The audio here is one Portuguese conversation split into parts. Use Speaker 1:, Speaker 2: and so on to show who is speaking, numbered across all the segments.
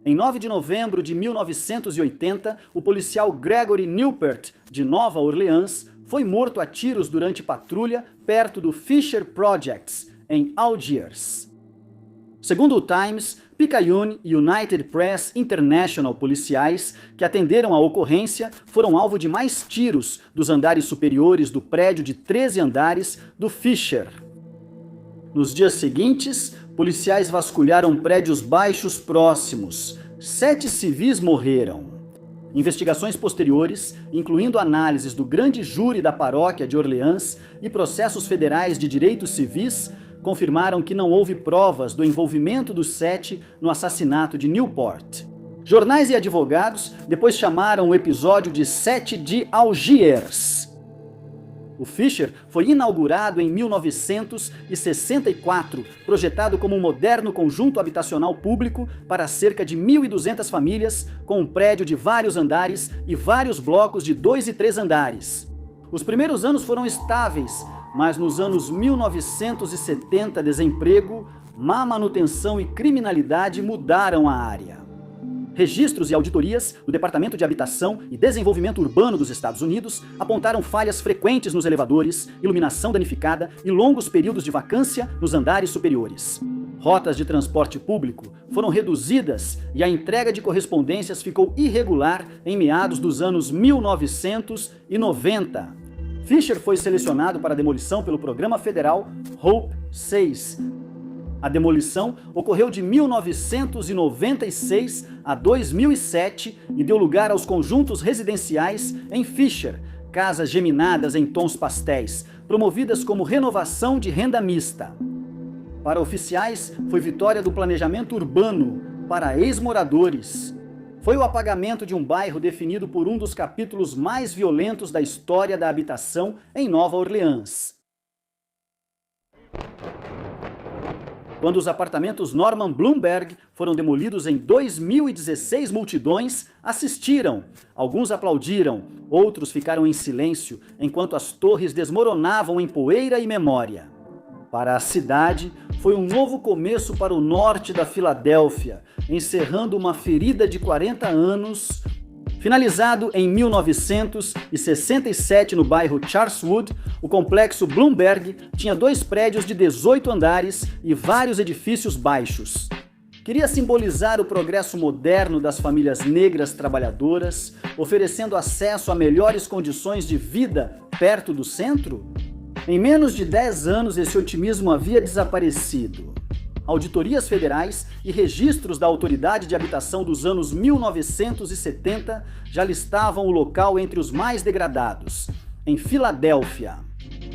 Speaker 1: Em 9 de novembro de 1980, o policial Gregory Newport, de Nova Orleans, foi morto a tiros durante patrulha perto do Fisher Projects, em Algiers. Segundo o Times, Picayune e United Press International policiais que atenderam a ocorrência foram alvo de mais tiros dos andares superiores do prédio de 13 andares do Fisher. Nos dias seguintes, policiais vasculharam prédios baixos próximos. 7 civis morreram. Investigações posteriores, incluindo análises do grande júri da paróquia de Orleans e processos federais de direitos civis, confirmaram que não houve provas do envolvimento dos 7 no assassinato de Newport. Jornais e advogados depois chamaram o episódio de 7 de Algiers. O Fisher foi inaugurado em 1964, projetado como um moderno conjunto habitacional público para cerca de 1.200 famílias, com um prédio de vários andares e vários blocos de 2 e 3 andares. Os primeiros anos foram estáveis, mas nos anos 1970, desemprego, má manutenção e criminalidade mudaram a área. Registros e auditorias do Departamento de Habitação e Desenvolvimento Urbano dos Estados Unidos apontaram falhas frequentes nos elevadores, iluminação danificada e longos períodos de vacância nos andares superiores. Rotas de transporte público foram reduzidas e a entrega de correspondências ficou irregular em meados dos anos 1990. Fisher foi selecionado para demolição pelo programa federal Hope 6. A demolição ocorreu de 1996 a 2007 e deu lugar aos conjuntos residenciais em Fisher, casas geminadas em tons pastéis, promovidas como renovação de renda mista. Para oficiais, foi vitória do planejamento urbano. Para ex-moradores, foi o apagamento de um bairro definido por um dos capítulos mais violentos da história da habitação em Nova Orleans. Quando os apartamentos Norman Bloomberg foram demolidos em 2016, multidões assistiram. Alguns aplaudiram, outros ficaram em silêncio, enquanto as torres desmoronavam em poeira e memória. Para a cidade, foi um novo começo para o norte da Filadélfia, encerrando uma ferida de 40 anos. Finalizado em 1967 no bairro Charleswood, o complexo Bloomberg tinha 2 prédios de 18 andares e vários edifícios baixos. Queria simbolizar o progresso moderno das famílias negras trabalhadoras, oferecendo acesso a melhores condições de vida perto do centro? Em menos de 10 anos, esse otimismo havia desaparecido. Auditorias federais e registros da Autoridade de Habitação dos anos 1970 já listavam o local entre os mais degradados. Em Filadélfia,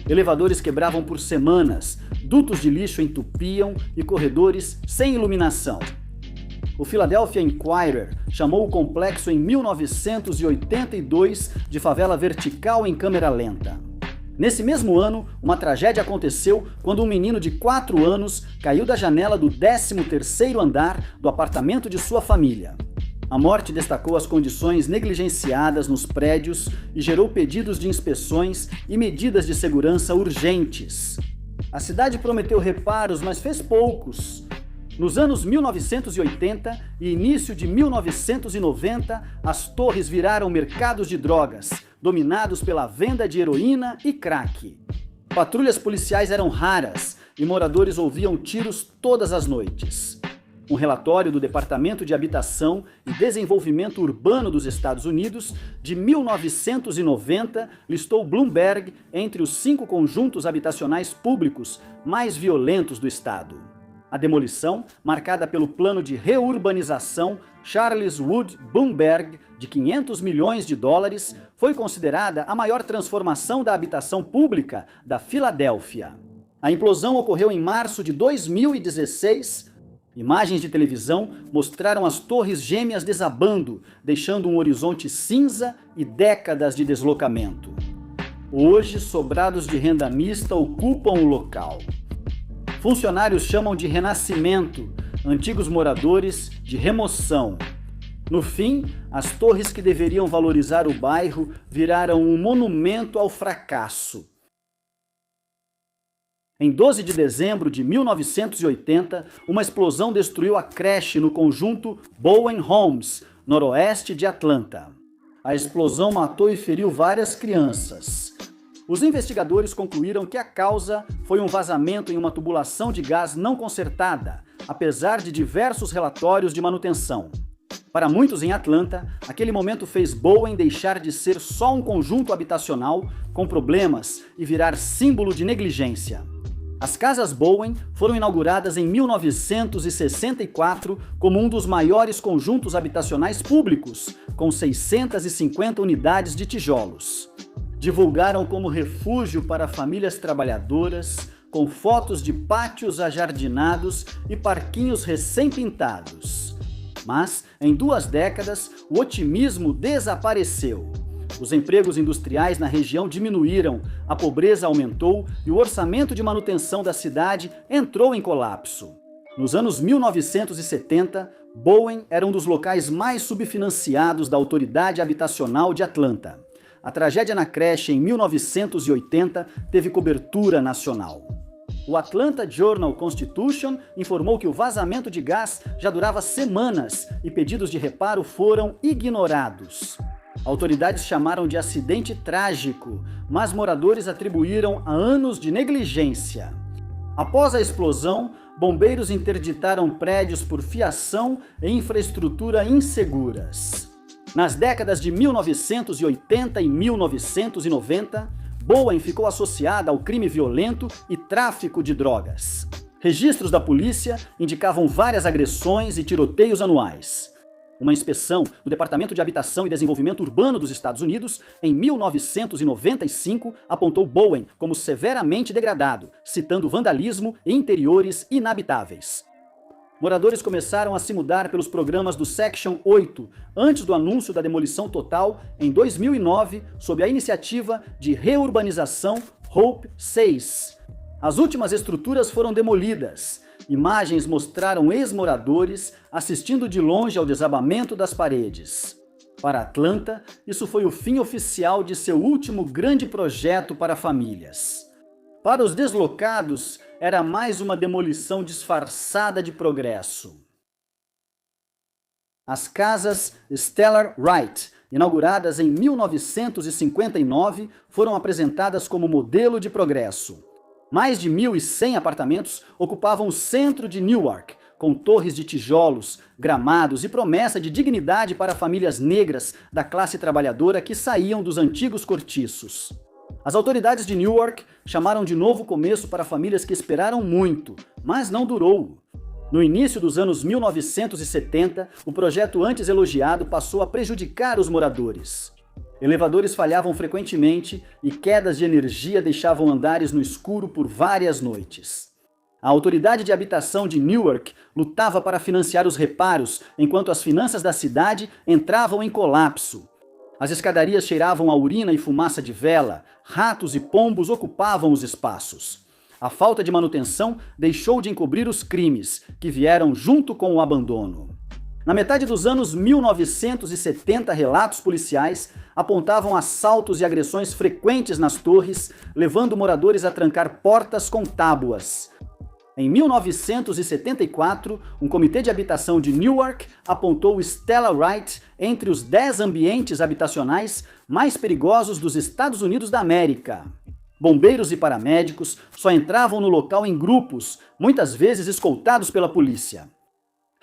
Speaker 1: elevadores quebravam por semanas, dutos de lixo entupiam e corredores sem iluminação. O Philadelphia Inquirer chamou o complexo em 1982 de favela vertical em câmera lenta. Nesse mesmo ano, uma tragédia aconteceu quando um menino de 4 anos caiu da janela do 13º andar do apartamento de sua família. A morte destacou as condições negligenciadas nos prédios e gerou pedidos de inspeções e medidas de segurança urgentes. A cidade prometeu reparos, mas fez poucos. Nos anos 1980 e início de 1990, as torres viraram mercados de drogas, dominados pela venda de heroína e crack. Patrulhas policiais eram raras e moradores ouviam tiros todas as noites. Um relatório do Departamento de Habitação e Desenvolvimento Urbano dos Estados Unidos, de 1990, listou Bloomberg entre os 5 conjuntos habitacionais públicos mais violentos do estado. A demolição, marcada pelo plano de reurbanização Charleswood Bloomberg, de 500 milhões de dólares, foi considerada a maior transformação da habitação pública da Filadélfia. A implosão ocorreu em março de 2016. Imagens de televisão mostraram as torres gêmeas desabando, deixando um horizonte cinza e décadas de deslocamento. Hoje, sobrados de renda mista ocupam o local. Funcionários chamam de renascimento, antigos moradores de remoção. No fim, as torres que deveriam valorizar o bairro viraram um monumento ao fracasso. Em 12 de dezembro de 1980, uma explosão destruiu a creche no conjunto Bowen Homes, noroeste de Atlanta. A explosão matou e feriu várias crianças. Os investigadores concluíram que a causa foi um vazamento em uma tubulação de gás não consertada, apesar de diversos relatórios de manutenção. Para muitos em Atlanta, aquele momento fez Bowen deixar de ser só um conjunto habitacional com problemas e virar símbolo de negligência. As Casas Bowen foram inauguradas em 1964 como um dos maiores conjuntos habitacionais públicos, com 650 unidades de tijolos. Divulgaram como refúgio para famílias trabalhadoras, com fotos de pátios ajardinados e parquinhos recém-pintados. Mas, em 2 décadas, o otimismo desapareceu. Os empregos industriais na região diminuíram, a pobreza aumentou e o orçamento de manutenção da cidade entrou em colapso. Nos anos 1970, Bowen era um dos locais mais subfinanciados da Autoridade Habitacional de Atlanta. A tragédia na creche em 1980 teve cobertura nacional. O Atlanta Journal-Constitution informou que o vazamento de gás já durava semanas e pedidos de reparo foram ignorados. Autoridades chamaram de acidente trágico, mas moradores atribuíram a anos de negligência. Após a explosão, bombeiros interditaram prédios por fiação e infraestrutura inseguras. Nas décadas de 1980 e 1990, Bowen ficou associada ao crime violento e tráfico de drogas. Registros da polícia indicavam várias agressões e tiroteios anuais. Uma inspeção do Departamento de Habitação e Desenvolvimento Urbano dos Estados Unidos, em 1995, apontou Bowen como severamente degradado, citando vandalismo e interiores inabitáveis. Moradores começaram a se mudar pelos programas do Section 8, antes do anúncio da demolição total, em 2009, sob a iniciativa de reurbanização Hope 6. As últimas estruturas foram demolidas. Imagens mostraram ex-moradores assistindo de longe ao desabamento das paredes. Para Atlanta, isso foi o fim oficial de seu último grande projeto para famílias. Para os deslocados, era mais uma demolição disfarçada de progresso. As casas Stellar Wright, inauguradas em 1959, foram apresentadas como modelo de progresso. Mais de 1.100 apartamentos ocupavam o centro de Newark, com torres de tijolos, gramados e promessa de dignidade para famílias negras da classe trabalhadora que saíam dos antigos cortiços. As autoridades de Newark chamaram de novo começo para famílias que esperaram muito, mas não durou. No início dos anos 1970, o projeto antes elogiado passou a prejudicar os moradores. Elevadores falhavam frequentemente e quedas de energia deixavam andares no escuro por várias noites. A Autoridade de Habitação de Newark lutava para financiar os reparos, enquanto as finanças da cidade entravam em colapso. As escadarias cheiravam a urina e fumaça de vela, ratos e pombos ocupavam os espaços. A falta de manutenção deixou de encobrir os crimes, que vieram junto com o abandono. Na metade dos anos 1970, relatos policiais apontavam assaltos e agressões frequentes nas torres, levando moradores a trancar portas com tábuas. Em 1974, um comitê de habitação de Newark apontou Stellar Wright entre os 10 ambientes habitacionais mais perigosos dos Estados Unidos da América. Bombeiros e paramédicos só entravam no local em grupos, muitas vezes escoltados pela polícia.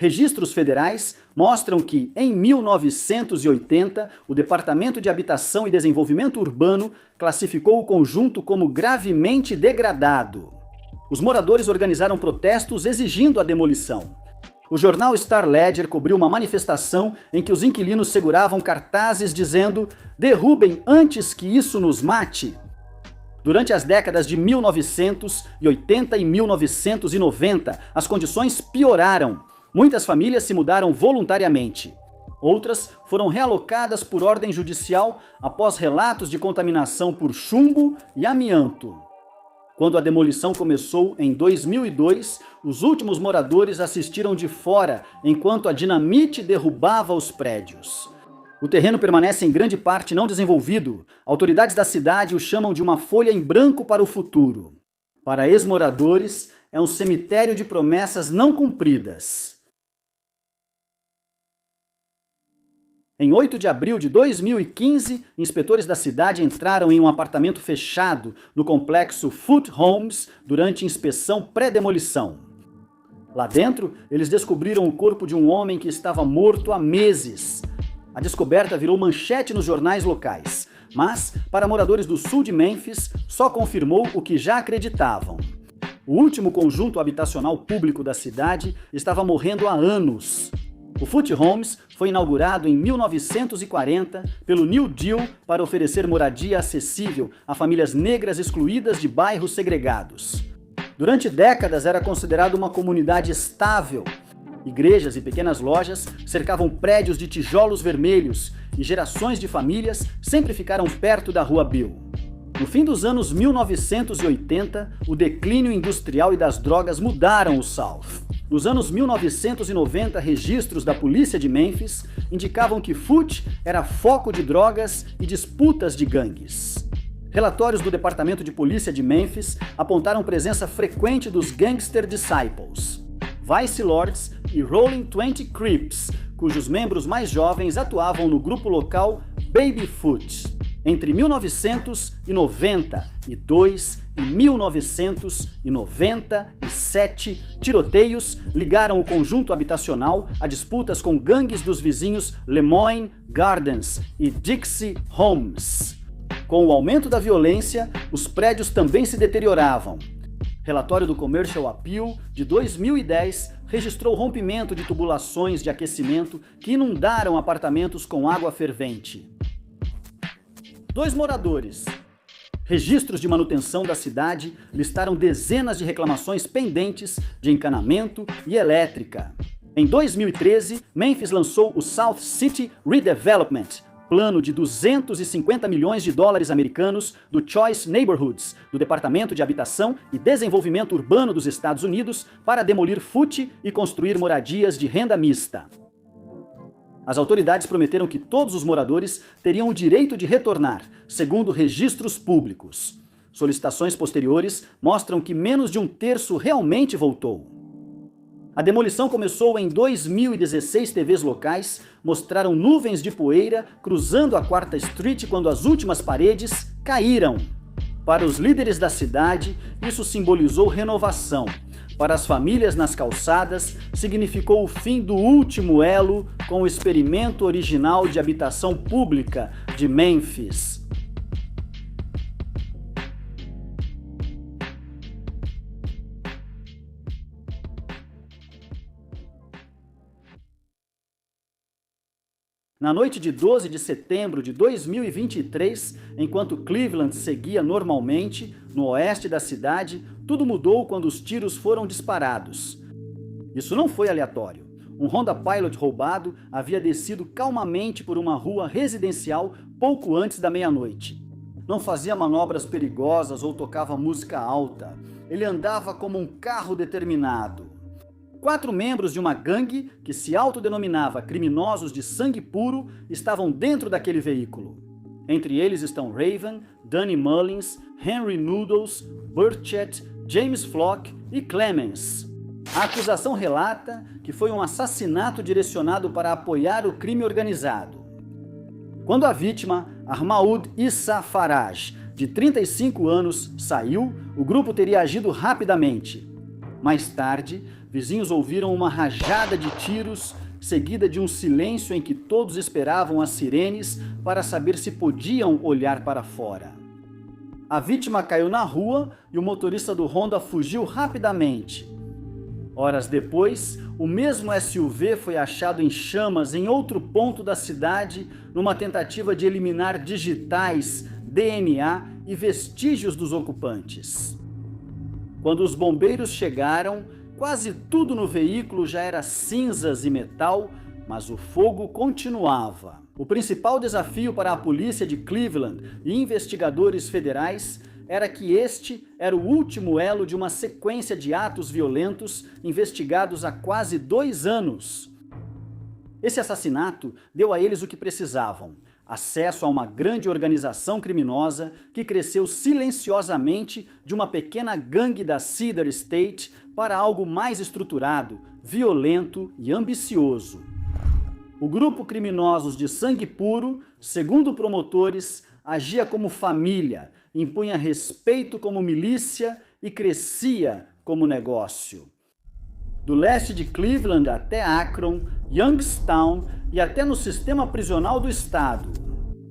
Speaker 1: Registros federais mostram que, em 1980, o Departamento de Habitação e Desenvolvimento Urbano classificou o conjunto como gravemente degradado. Os moradores organizaram protestos exigindo a demolição. O jornal Star Ledger cobriu uma manifestação em que os inquilinos seguravam cartazes dizendo: "Derrubem antes que isso nos mate". Durante as décadas de 1980 e 1990, as condições pioraram. Muitas famílias se mudaram voluntariamente. Outras foram realocadas por ordem judicial após relatos de contaminação por chumbo e amianto. Quando a demolição começou em 2002, os últimos moradores assistiram de fora enquanto a dinamite derrubava os prédios. O terreno permanece em grande parte não desenvolvido. Autoridades da cidade o chamam de uma folha em branco para o futuro. Para ex-moradores, é um cemitério de promessas não cumpridas. Em 8 de abril de 2015, inspetores da cidade entraram em um apartamento fechado no complexo Foot Homes durante inspeção pré-demolição. Lá dentro, eles descobriram o corpo de um homem que estava morto há meses. A descoberta virou manchete nos jornais locais, mas, para moradores do sul de Memphis, só confirmou o que já acreditavam. O último conjunto habitacional público da cidade estava morrendo há anos. O Foot Homes foi inaugurado em 1940 pelo New Deal para oferecer moradia acessível a famílias negras excluídas de bairros segregados. Durante décadas era considerado uma comunidade estável. Igrejas e pequenas lojas cercavam prédios de tijolos vermelhos e gerações de famílias sempre ficaram perto da Rua Bill. No fim dos anos 1980, o declínio industrial e das drogas mudaram o South. Nos anos 1990, registros da polícia de Memphis indicavam que Foot era foco de drogas e disputas de gangues. Relatórios do Departamento de Polícia de Memphis apontaram presença frequente dos Gangster Disciples, Vice Lords e Rolling 20 Crips, cujos membros mais jovens atuavam no grupo local Babyfoot. Entre 1992 e 1997, tiroteios ligaram o conjunto habitacional a disputas com gangues dos vizinhos Lemoyne Gardens e Dixie Homes. Com o aumento da violência, os prédios também se deterioravam. Relatório do Commercial Appeal de 2010 registrou rompimento de tubulações de aquecimento que inundaram apartamentos com água fervente. 2 moradores. Registros de manutenção da cidade listaram dezenas de reclamações pendentes de encanamento e elétrica. Em 2013, Memphis lançou o South City Redevelopment, plano de 250 milhões de dólares americanos do Choice Neighborhoods, do Departamento de Habitação e Desenvolvimento Urbano dos Estados Unidos, para demolir Foot e construir moradias de renda mista. As autoridades prometeram que todos os moradores teriam o direito de retornar, segundo registros públicos. Solicitações posteriores mostram que menos de um terço realmente voltou. A demolição começou em 2016. TVs locais mostraram nuvens de poeira cruzando a 4ª Street quando as últimas paredes caíram. Para os líderes da cidade, isso simbolizou renovação. Para as famílias nas calçadas, significou o fim do último elo com o experimento original de habitação pública de Memphis. Na noite de 12 de setembro de 2023, enquanto Cleveland seguia normalmente, no oeste da cidade, tudo mudou quando os tiros foram disparados. Isso não foi aleatório. Um Honda Pilot roubado havia descido calmamente por uma rua residencial pouco antes da meia-noite. Não fazia manobras perigosas ou tocava música alta. Ele andava como um carro determinado. 4 membros de uma gangue, que se autodenominava Criminosos de Sangue Puro, estavam dentro daquele veículo. Entre eles estão Raven, Danny Mullins, Henry Noodles, Burchett, James Flock e Clemens. A acusação relata que foi um assassinato direcionado para apoiar o crime organizado. Quando a vítima, Armaud Issa Faraj, de 35 anos, saiu, o grupo teria agido rapidamente. Mais tarde, vizinhos ouviram uma rajada de tiros, seguida de um silêncio em que todos esperavam as sirenes para saber se podiam olhar para fora. A vítima caiu na rua e o motorista do Honda fugiu rapidamente. Horas depois, o mesmo SUV foi achado em chamas em outro ponto da cidade, numa tentativa de eliminar digitais, DNA e vestígios dos ocupantes. Quando os bombeiros chegaram, quase tudo no veículo já era cinzas e metal, mas o fogo continuava. O principal desafio para a polícia de Cleveland e investigadores federais era que este era o último elo de uma sequência de atos violentos investigados há quase 2 anos. Esse assassinato deu a eles o que precisavam: acesso a uma grande organização criminosa que cresceu silenciosamente de uma pequena gangue da Cedar State para algo mais estruturado, violento e ambicioso. O grupo Criminosos de Sangue Puro, segundo promotores, agia como família, impunha respeito como milícia e crescia como negócio. Do leste de Cleveland até Akron, Youngstown e até no sistema prisional do estado.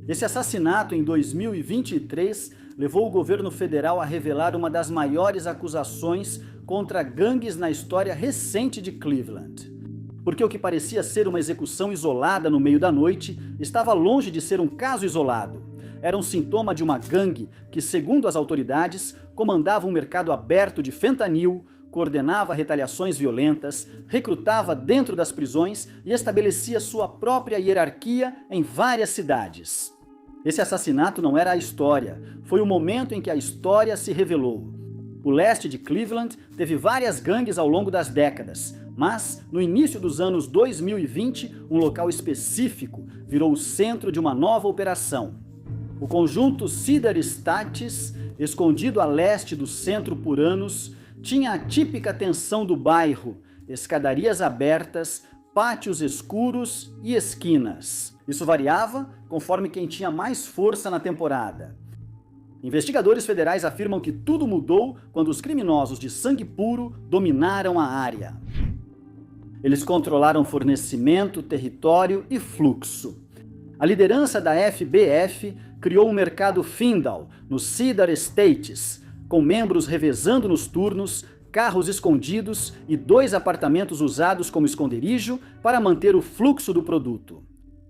Speaker 1: Esse assassinato em 2023 levou o governo federal a revelar uma das maiores acusações contra gangues na história recente de Cleveland. Porque o que parecia ser uma execução isolada no meio da noite estava longe de ser um caso isolado. Era um sintoma de uma gangue que, segundo as autoridades, comandava um mercado aberto de fentanil, coordenava retaliações violentas, recrutava dentro das prisões e estabelecia sua própria hierarquia em várias cidades. Esse assassinato não era a história, foi o momento em que a história se revelou. O leste de Cleveland teve várias gangues ao longo das décadas, mas no início dos anos 2020, um local específico virou o centro de uma nova operação. O conjunto Cedar Estates, escondido a leste do centro por anos, tinha a típica tensão do bairro, escadarias abertas, pátios escuros e esquinas. Isso variava conforme quem tinha mais força na temporada. Investigadores federais afirmam que tudo mudou quando os criminosos de sangue puro dominaram a área. Eles controlaram fornecimento, território e fluxo. A liderança da FBF criou um mercado Findall, no Cedar Estates, com membros revezando nos turnos, carros escondidos e 2 apartamentos usados como esconderijo para manter o fluxo do produto.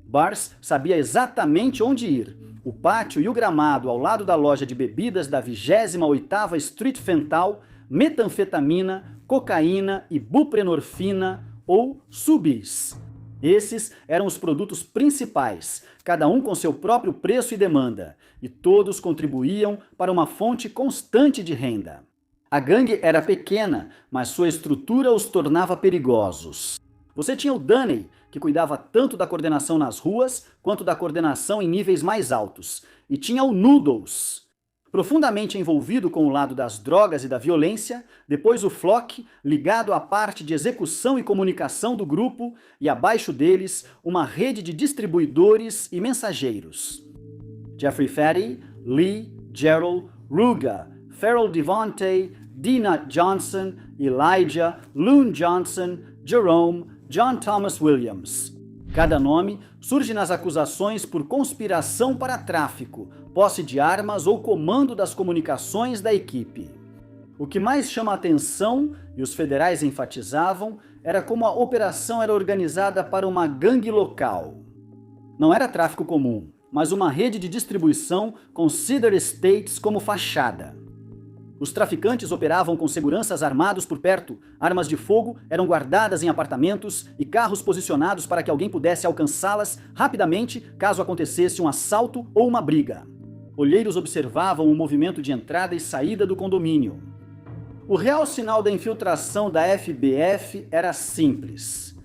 Speaker 1: Bars sabia exatamente onde ir. O pátio e o gramado ao lado da loja de bebidas da 28ª Street Fentanyl, metanfetamina, cocaína e buprenorfina ou subis. Esses eram os produtos principais, cada um com seu próprio preço e demanda, e todos contribuíam para uma fonte constante de renda. A gangue era pequena, mas sua estrutura os tornava perigosos. Você tinha o Dunny, que cuidava tanto da coordenação nas ruas quanto da coordenação em níveis mais altos, e tinha o Noodles, profundamente envolvido com o lado das drogas e da violência, depois o Flock, ligado à parte de execução e comunicação do grupo, e abaixo deles, uma rede de distribuidores e mensageiros. Jeffrey Fatty, Lee, Gerald, Ruga, Farrell Devontae, Dina Johnson, Elijah, Loon Johnson, Jerome, John Thomas Williams. Cada nome surge nas acusações por conspiração para tráfico, posse de armas ou comando das comunicações da equipe. O que mais chama a atenção, e os federais enfatizavam, era como a operação era organizada para uma gangue local. Não era tráfico comum, mas uma rede de distribuição com Cedar Estates como fachada. Os traficantes operavam com seguranças armados por perto, armas de fogo eram guardadas em apartamentos e carros posicionados para que alguém pudesse alcançá-las rapidamente caso acontecesse um assalto ou uma briga. Olheiros observavam o movimento de entrada e saída do condomínio. O real sinal da infiltração da FBF era simples.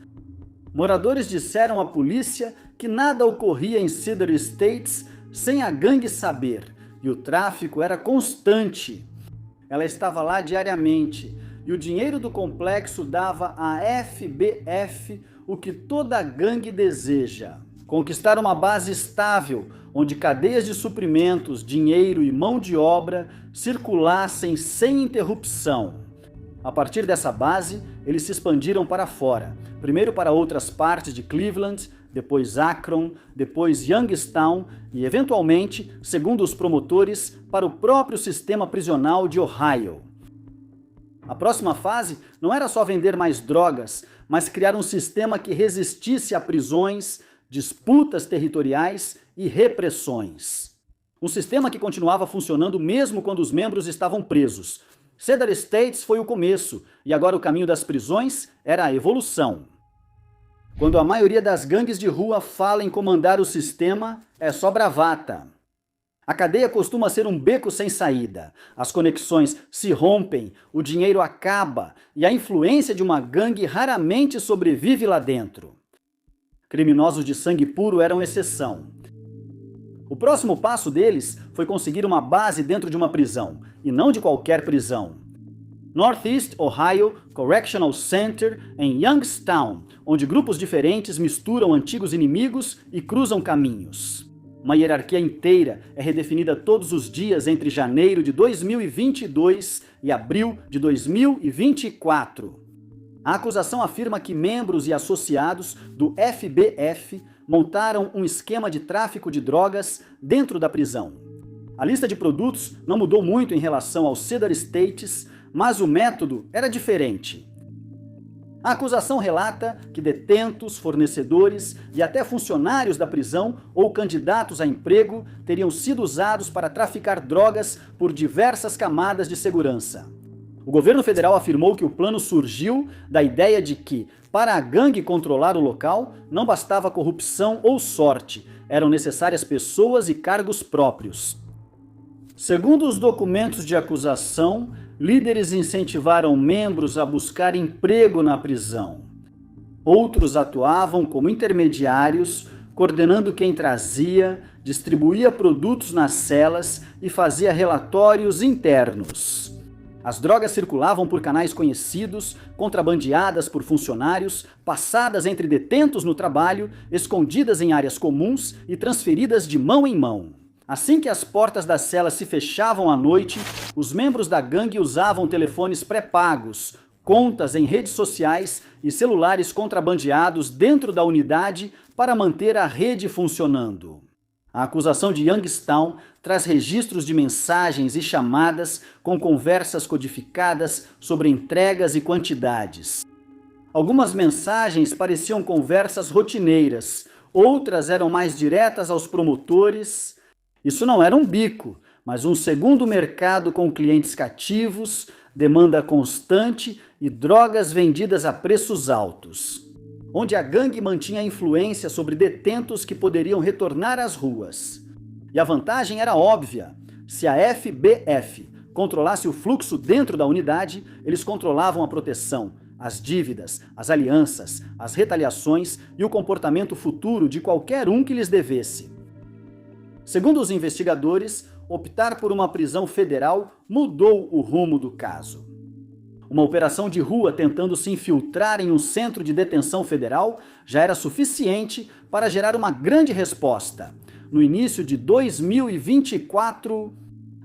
Speaker 1: Moradores disseram à polícia que nada ocorria em Cedar Estates sem a gangue saber, e o tráfico era constante. Ela estava lá diariamente, e o dinheiro do complexo dava à FBF o que toda gangue deseja: conquistar uma base estável, onde cadeias de suprimentos, dinheiro e mão de obra circulassem sem interrupção. A partir dessa base, eles se expandiram para fora, primeiro para outras partes de Cleveland, depois Akron, depois Youngstown e, eventualmente, segundo os promotores, para o próprio sistema prisional de Ohio. A próxima fase não era só vender mais drogas, mas criar um sistema que resistisse a prisões, disputas territoriais e repressões. Um sistema que continuava funcionando mesmo quando os membros estavam presos. Cedar Estates foi o começo, e agora o caminho das prisões era a evolução. Quando a maioria das gangues de rua fala em comandar o sistema, é só bravata. A cadeia costuma ser um beco sem saída. As conexões se rompem, o dinheiro acaba e a influência de uma gangue raramente sobrevive lá dentro. Criminosos de sangue puro eram exceção. O próximo passo deles foi conseguir uma base dentro de uma prisão, e não de qualquer prisão. Northeast Ohio Correctional Center em Youngstown, onde grupos diferentes misturam antigos inimigos e cruzam caminhos. Uma hierarquia inteira é redefinida todos os dias entre janeiro de 2022 e abril de 2024. A acusação afirma que membros e associados do FBF montaram um esquema de tráfico de drogas dentro da prisão. A lista de produtos não mudou muito em relação aos Cedar States, mas o método era diferente. A acusação relata que detentos, fornecedores e até funcionários da prisão ou candidatos a emprego teriam sido usados para traficar drogas por diversas camadas de segurança. O governo federal afirmou que o plano surgiu da ideia de que, para a gangue controlar o local, não bastava corrupção ou sorte, eram necessárias pessoas e cargos próprios. Segundo os documentos de acusação, líderes incentivaram membros a buscar emprego na prisão. Outros atuavam como intermediários, coordenando quem trazia, distribuía produtos nas celas e fazia relatórios internos. As drogas circulavam por canais conhecidos, contrabandeadas por funcionários, passadas entre detentos no trabalho, escondidas em áreas comuns e transferidas de mão em mão. Assim que as portas das celas se fechavam à noite, os membros da gangue usavam telefones pré-pagos, contas em redes sociais e celulares contrabandeados dentro da unidade para manter a rede funcionando. A acusação de Youngstown traz registros de mensagens e chamadas com conversas codificadas sobre entregas e quantidades. Algumas mensagens pareciam conversas rotineiras, outras eram mais diretas aos promotores. Isso não era um bico, mas um segundo mercado com clientes cativos, demanda constante e drogas vendidas a preços altos, onde a gangue mantinha influência sobre detentos que poderiam retornar às ruas. E a vantagem era óbvia: se a FBF controlasse o fluxo dentro da unidade, eles controlavam a proteção, as dívidas, as alianças, as retaliações e o comportamento futuro de qualquer um que lhes devesse. Segundo os investigadores, optar por uma prisão federal mudou o rumo do caso. Uma operação de rua tentando se infiltrar em um centro de detenção federal já era suficiente para gerar uma grande resposta. No início de 2024,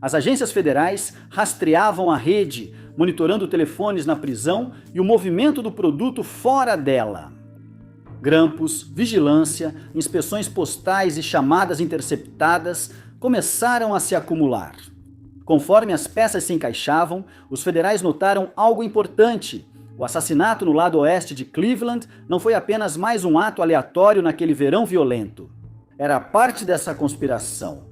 Speaker 1: as agências federais rastreavam a rede, monitorando telefones na prisão e o movimento do produto fora dela. Grampos, vigilância, inspeções postais e chamadas interceptadas começaram a se acumular. Conforme as peças se encaixavam, os federais notaram algo importante. O assassinato no lado oeste de Cleveland não foi apenas mais um ato aleatório naquele verão violento. Era parte dessa conspiração.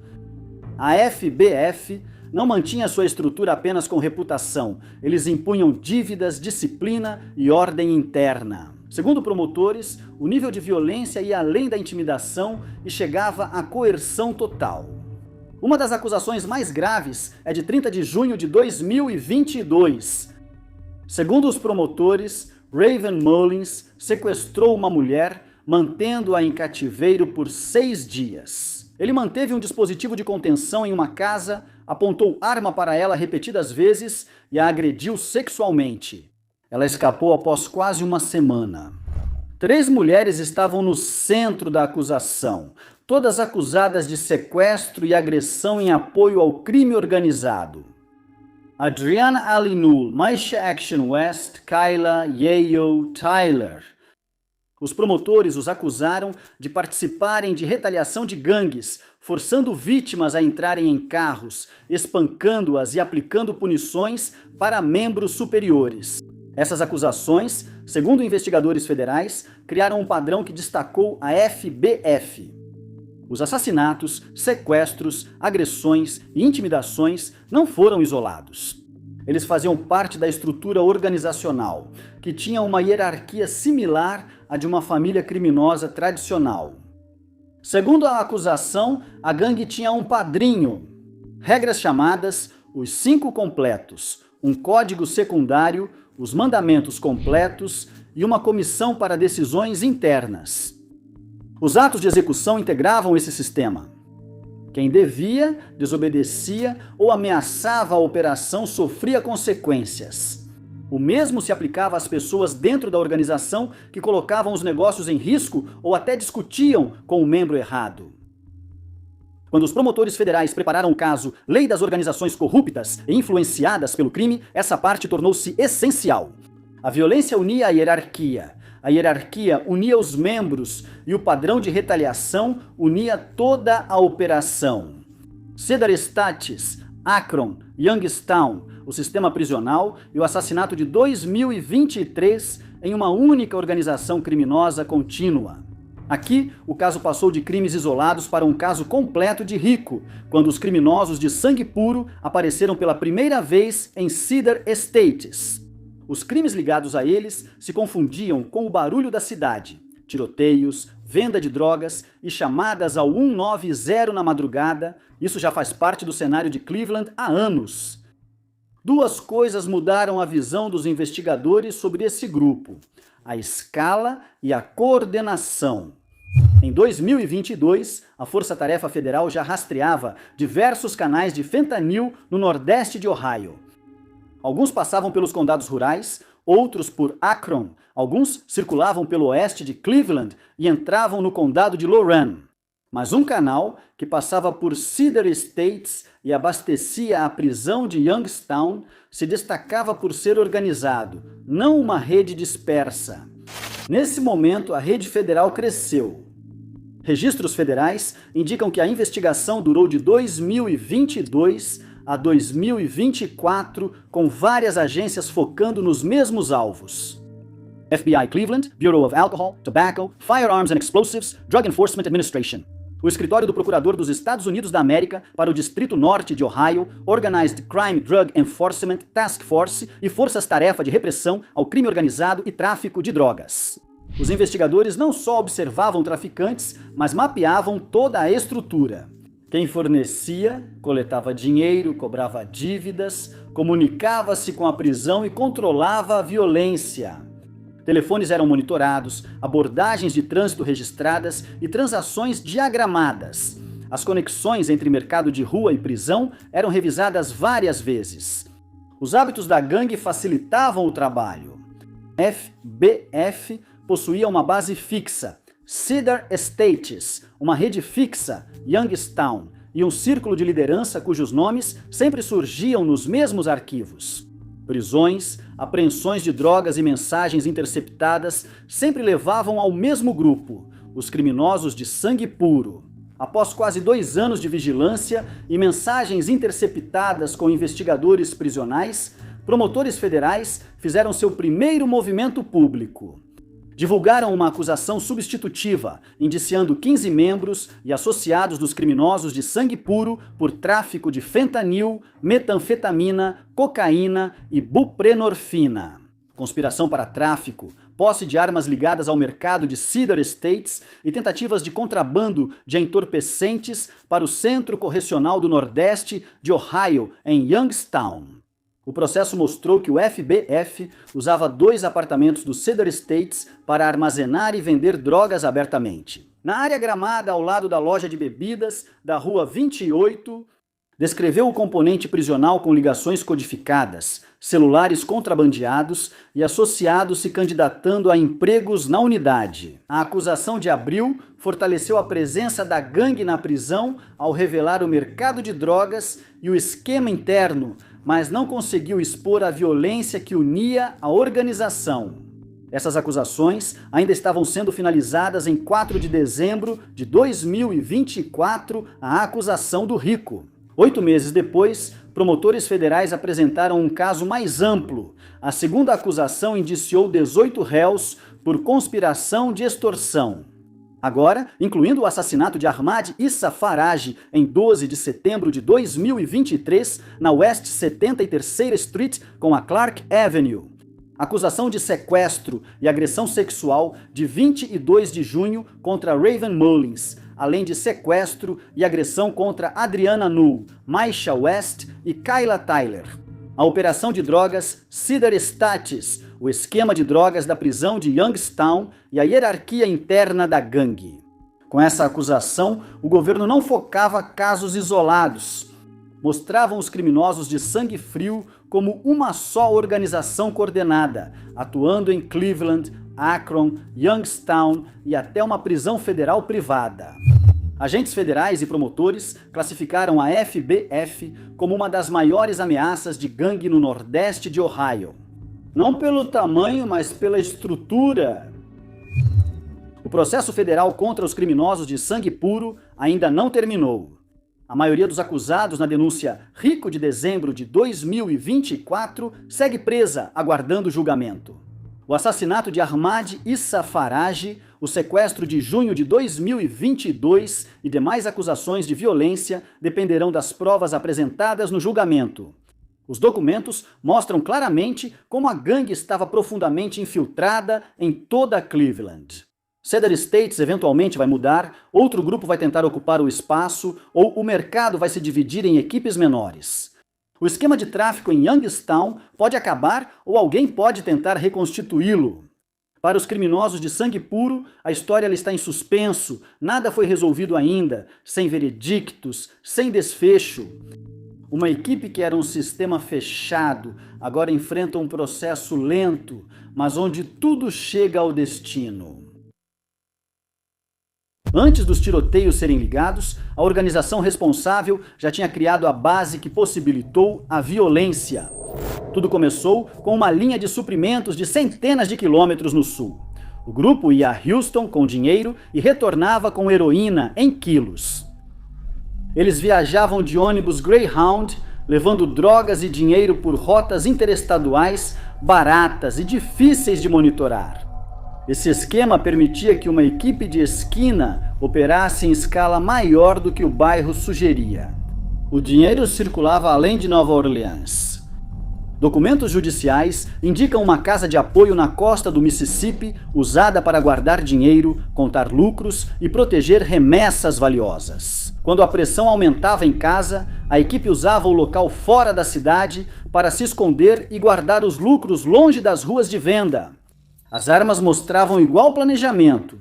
Speaker 1: A FBF não mantinha sua estrutura apenas com reputação. Eles impunham dívidas, disciplina e ordem interna. Segundo promotores, o nível de violência ia além da intimidação e chegava à coerção total. Uma das acusações mais graves é de 30 de junho de 2022. Segundo os promotores, Raven Mullins sequestrou uma mulher, mantendo-a em cativeiro por 6 dias. Ele manteve um dispositivo de contenção em uma casa, apontou arma para ela repetidas vezes e a agrediu sexualmente. Ela escapou após quase uma semana. 3 mulheres estavam no centro da acusação, todas acusadas de sequestro e agressão em apoio ao crime organizado. Adriana Alinul, Maisha Action West, Kyla, Yale, Tyler. Os promotores os acusaram de participarem de retaliação de gangues, forçando vítimas a entrarem em carros, espancando-as e aplicando punições para membros superiores. Essas acusações, segundo investigadores federais, criaram um padrão que destacou a FBF. Os assassinatos, sequestros, agressões e intimidações não foram isolados. Eles faziam parte da estrutura organizacional, que tinha uma hierarquia similar à de uma família criminosa tradicional. Segundo a acusação, a gangue tinha um padrinho, regras chamadas os 5 completos, um código secundário, os mandamentos completos e uma comissão para decisões internas. Os atos de execução integravam esse sistema. Quem devia, desobedecia ou ameaçava a operação sofria consequências. O mesmo se aplicava às pessoas dentro da organização que colocavam os negócios em risco ou até discutiam com o membro errado. Quando os promotores federais prepararam o caso Lei das Organizações Corruptas e Influenciadas pelo Crime, essa parte tornou-se essencial. A violência unia a hierarquia unia os membros e o padrão de retaliação unia toda a operação. Cedar Estates, Akron, Youngstown, o sistema prisional e o assassinato de 2023 em uma única organização criminosa contínua. Aqui, o caso passou de crimes isolados para um caso completo de RICO, quando os criminosos de sangue puro apareceram pela primeira vez em Cedar Estates. Os crimes ligados a eles se confundiam com o barulho da cidade, tiroteios, venda de drogas e chamadas ao 190 na madrugada. Isso já faz parte do cenário de Cleveland há anos. Duas coisas mudaram a visão dos investigadores sobre esse grupo: a escala e a coordenação. Em 2022, a Força Tarefa Federal já rastreava diversos canais de fentanil no nordeste de Ohio. Alguns passavam pelos condados rurais, outros por Akron, alguns circulavam pelo oeste de Cleveland e entravam no condado de Lorain. Mas um canal, que passava por Cedar Estates e abastecia a prisão de Youngstown, se destacava por ser organizado, não uma rede dispersa. Nesse momento, a rede federal cresceu. Registros federais indicam que a investigação durou de 2022 a 2024, com várias agências focando nos mesmos alvos. FBI Cleveland, Bureau of Alcohol, Tobacco, Firearms and Explosives, Drug Enforcement Administration. O escritório do Procurador dos Estados Unidos da América para o Distrito Norte de Ohio, Organized Crime Drug Enforcement Task Force e Forças-Tarefa de Repressão ao Crime Organizado e Tráfico de Drogas. Os investigadores não só observavam traficantes, mas mapeavam toda a estrutura. Quem fornecia, coletava dinheiro, cobrava dívidas, comunicava-se com a prisão e controlava a violência. Telefones eram monitorados, abordagens de trânsito registradas e transações diagramadas. As conexões entre mercado de rua e prisão eram revisadas várias vezes. Os hábitos da gangue facilitavam o trabalho. FBF possuía uma base fixa, Cedar Estates, uma rede fixa, Youngstown, e um círculo de liderança cujos nomes sempre surgiam nos mesmos arquivos. Prisões, apreensões de drogas e mensagens interceptadas sempre levavam ao mesmo grupo, os criminosos de sangue puro. Após quase 2 anos de vigilância e mensagens interceptadas com investigadores prisionais, promotores federais fizeram seu primeiro movimento público. Divulgaram uma acusação substitutiva, indiciando 15 membros e associados dos criminosos de sangue puro por tráfico de fentanil, metanfetamina, cocaína e buprenorfina. Conspiração para tráfico, posse de armas ligadas ao mercado de Cedar Estates e tentativas de contrabando de entorpecentes para o Centro Correcional do Nordeste de Ohio, em Youngstown. O processo mostrou que o FBF usava 2 apartamentos do Cedar Estates para armazenar e vender drogas abertamente. Na área gramada ao lado da loja de bebidas da Rua 28, descreveu o componente prisional com ligações codificadas, celulares contrabandeados e associados se candidatando a empregos na unidade. A acusação de abril fortaleceu a presença da gangue na prisão ao revelar o mercado de drogas e o esquema interno, mas não conseguiu expor a violência que unia a organização. Essas acusações ainda estavam sendo finalizadas em 4 de dezembro de 2024, a acusação do RICO. 8 meses depois, promotores federais apresentaram um caso mais amplo. A segunda acusação indiciou 18 réus por conspiração de extorsão. Agora, incluindo o assassinato de Ahmad Issa Farage em 12 de setembro de 2023, na West 73rd Street com a Clark Avenue. Acusação de sequestro e agressão sexual de 22 de junho contra Raven Mullins, além de sequestro e agressão contra Adriana Null, Maisha West e Kyla Tyler. A operação de drogas Cedar Estates, o esquema de drogas da prisão de Youngstown e a hierarquia interna da gangue. Com essa acusação, o governo não focava casos isolados. Mostravam os criminosos de sangue frio como uma só organização coordenada, atuando em Cleveland, Akron, Youngstown e até uma prisão federal privada. Agentes federais e promotores classificaram a FBF como uma das maiores ameaças de gangue no nordeste de Ohio. Não pelo tamanho, mas pela estrutura. O processo federal contra os criminosos de sangue puro ainda não terminou. A maioria dos acusados na denúncia Rico de dezembro de 2024 segue presa, aguardando julgamento. O assassinato de Ahmad Issa Farage, o sequestro de junho de 2022 e demais acusações de violência dependerão das provas apresentadas no julgamento. Os documentos mostram claramente como a gangue estava profundamente infiltrada em toda Cleveland. Cedar States eventualmente vai mudar, outro grupo vai tentar ocupar o espaço ou o mercado vai se dividir em equipes menores. O esquema de tráfico em Youngstown pode acabar ou alguém pode tentar reconstituí-lo. Para os criminosos de sangue puro, a história está em suspenso, nada foi resolvido ainda, sem veredictos, sem desfecho. Uma equipe que era um sistema fechado, agora enfrenta um processo lento, mas onde tudo chega ao destino. Antes dos tiroteios serem ligados, a organização responsável já tinha criado a base que possibilitou a violência. Tudo começou com uma linha de suprimentos de centenas de quilômetros no sul. O grupo ia a Houston com dinheiro e retornava com heroína em quilos. Eles viajavam de ônibus Greyhound, levando drogas e dinheiro por rotas interestaduais baratas e difíceis de monitorar. Esse esquema permitia que uma equipe de esquina operasse em escala maior do que o bairro sugeria. O dinheiro circulava além de Nova Orleans. Documentos judiciais indicam uma casa de apoio na costa do Mississippi usada para guardar dinheiro, contar lucros e proteger remessas valiosas. Quando a pressão aumentava em casa, a equipe usava o local fora da cidade para se esconder e guardar os lucros longe das ruas de venda. As armas mostravam igual planejamento.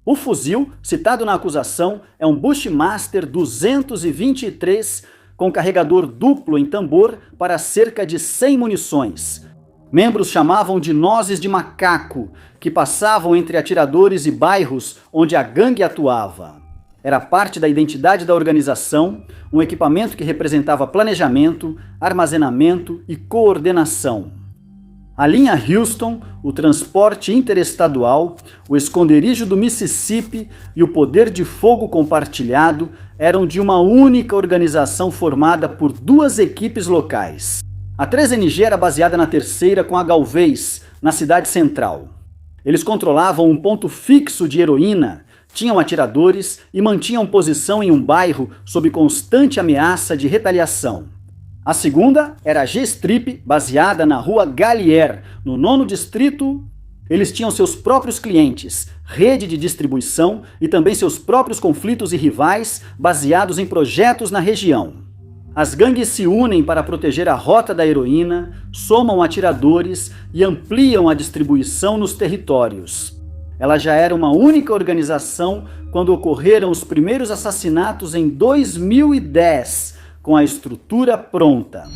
Speaker 1: O fuzil, citado na acusação, é um Bushmaster 223 com carregador duplo em tambor para cerca de 100 munições. Membros chamavam de nozes de macaco, que passavam entre atiradores e bairros onde a gangue atuava. Era parte da identidade da organização, um equipamento que representava planejamento, armazenamento e coordenação. A linha Houston, o transporte interestadual, o esconderijo do Mississippi e o poder de fogo compartilhado eram de uma única organização formada por duas equipes locais. A 3NG era baseada na terceira com a Galvez, na cidade central. Eles controlavam um ponto fixo de heroína, tinham atiradores e mantinham posição em um bairro sob constante ameaça de retaliação. A segunda era a G-Strip, baseada na rua Gallier, no 9º distrito. Eles tinham seus próprios clientes, rede de distribuição e também seus próprios conflitos e rivais, baseados em projetos na região. As gangues se unem para proteger a rota da heroína, somam atiradores e ampliam a distribuição nos territórios. Ela já era uma única organização quando ocorreram os primeiros assassinatos em 2010, com a estrutura pronta.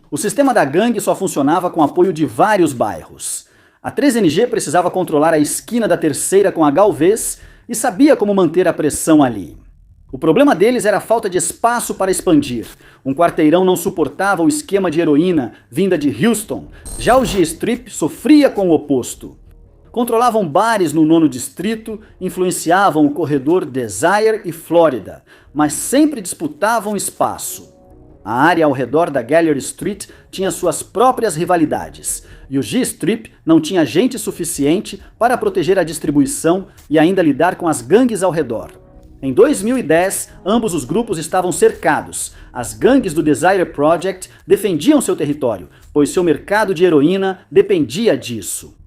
Speaker 1: O sistema da gangue só funcionava com apoio de vários bairros. A 3NG precisava controlar a esquina da terceira com a Galvez e sabia como manter a pressão ali. O problema deles era a falta de espaço para expandir. Um quarteirão não suportava o esquema de heroína vinda de Houston. Já o G-Strip sofria com o oposto. Controlavam bares no 9º distrito, influenciavam o corredor Desire e Flórida, mas sempre disputavam espaço. A área ao redor da Gallier Street tinha suas próprias rivalidades, e o G-Strip não tinha gente suficiente para proteger a distribuição e ainda lidar com as gangues ao redor. Em 2010, ambos os grupos estavam cercados. As gangues do Desire Project defendiam seu território, pois seu mercado de heroína dependia disso.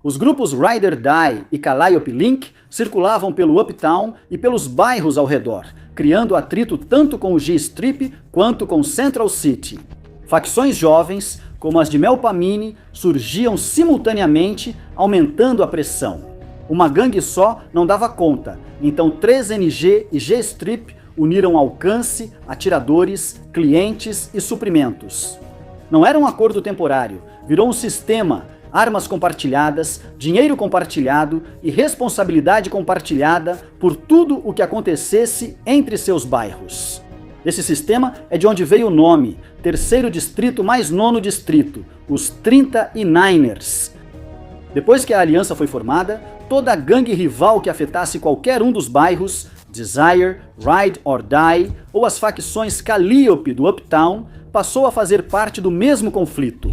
Speaker 1: Os grupos Ride or Die e Calliope Link circulavam pelo Uptown e pelos bairros ao redor, criando atrito tanto com o G-Strip quanto com Central City. Facções jovens, como as de Melpomene, surgiam simultaneamente, aumentando a pressão. Uma gangue só não dava conta, então 3NG e G-Strip uniram alcance, atiradores, clientes e suprimentos. Não era um acordo temporário, virou um sistema, armas compartilhadas, dinheiro compartilhado e responsabilidade compartilhada por tudo o que acontecesse entre seus bairros. Esse sistema é de onde veio o nome, terceiro distrito mais nono distrito, os 39ers. Depois que a aliança foi formada, toda gangue rival que afetasse qualquer um dos bairros, Desire, Ride or Die ou as facções Calliope do Uptown, passou a fazer parte do mesmo conflito.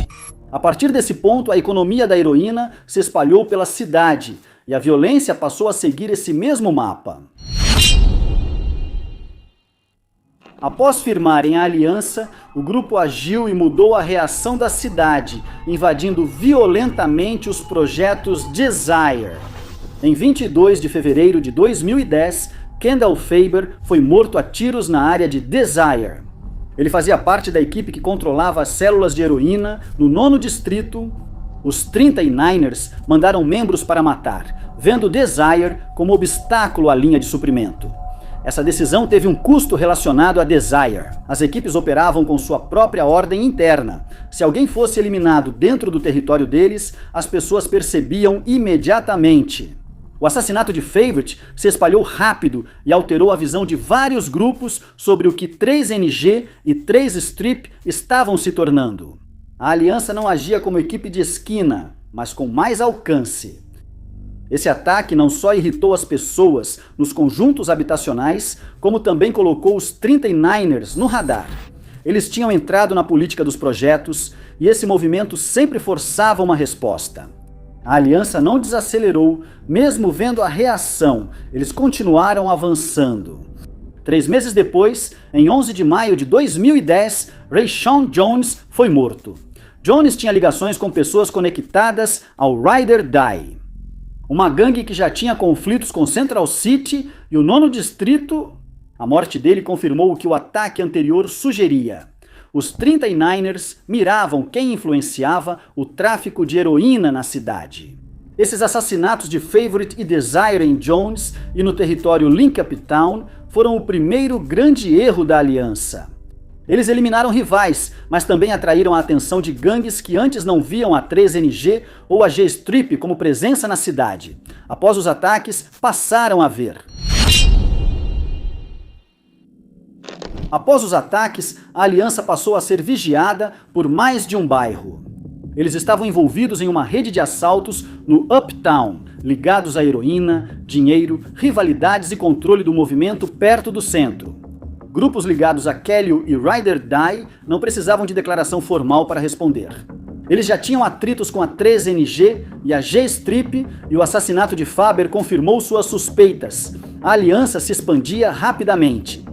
Speaker 1: A partir desse ponto, a economia da heroína se espalhou pela cidade e a violência passou a seguir esse mesmo mapa. Após firmarem a aliança, o grupo agiu e mudou a reação da cidade, invadindo violentamente os projetos Desire. Em 22 de fevereiro de 2010, Kendall Faber foi morto a tiros na área de Desire. Ele fazia parte da equipe que controlava as células de heroína no 9º distrito. Os 39ers mandaram membros para matar, vendo Desire como obstáculo à linha de suprimento. Essa decisão teve um custo relacionado a Desire. As equipes operavam com sua própria ordem interna. Se alguém fosse eliminado dentro do território deles, as pessoas percebiam imediatamente. O assassinato de Favorite se espalhou rápido e alterou a visão de vários grupos sobre o que 3NG e 3-Strip estavam se tornando. A aliança não agia como equipe de esquina, mas com mais alcance. Esse ataque não só irritou as pessoas nos conjuntos habitacionais, como também colocou os 39ers no radar. Eles tinham entrado na política dos projetos e esse movimento sempre forçava uma resposta. A aliança não desacelerou, mesmo vendo a reação, eles continuaram avançando. 3 meses depois, em 11 de maio de 2010, Rayshon Jones foi morto. Jones tinha ligações com pessoas conectadas ao Ride or Die, uma gangue que já tinha conflitos com Central City e o 9º distrito. A morte dele confirmou o que o ataque anterior sugeria. Os 39ers miravam quem influenciava o tráfico de heroína na cidade. Esses assassinatos de Favorite e Desire em Jones e no território Link Uptown foram o primeiro grande erro da aliança. Eles eliminaram rivais, mas também atraíram a atenção de gangues que antes não viam a 3NG ou a G-Strip como presença na cidade. Após os ataques, passaram a ver. Após os ataques, a aliança passou a ser vigiada por mais de um bairro. Eles estavam envolvidos em uma rede de assaltos no Uptown, ligados à heroína, dinheiro, rivalidades e controle do movimento perto do centro. Grupos ligados a Calliope e Ride or Die não precisavam de declaração formal para responder. Eles já tinham atritos com a 3NG e a G-Strip e o assassinato de Faber confirmou suas suspeitas. A aliança se expandia rapidamente.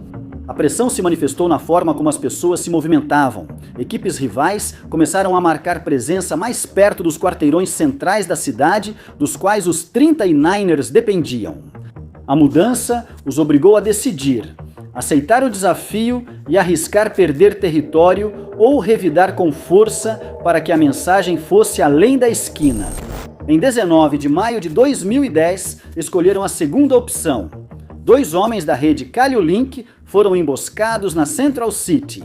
Speaker 1: A pressão se manifestou na forma como as pessoas se movimentavam. Equipes rivais começaram a marcar presença mais perto dos quarteirões centrais da cidade, dos quais os 39ers dependiam. A mudança os obrigou a decidir: aceitar o desafio e arriscar perder território ou revidar com força para que a mensagem fosse além da esquina. Em 19 de maio de 2010, escolheram a segunda opção. 2 homens da rede Calliope foram emboscados na Central City.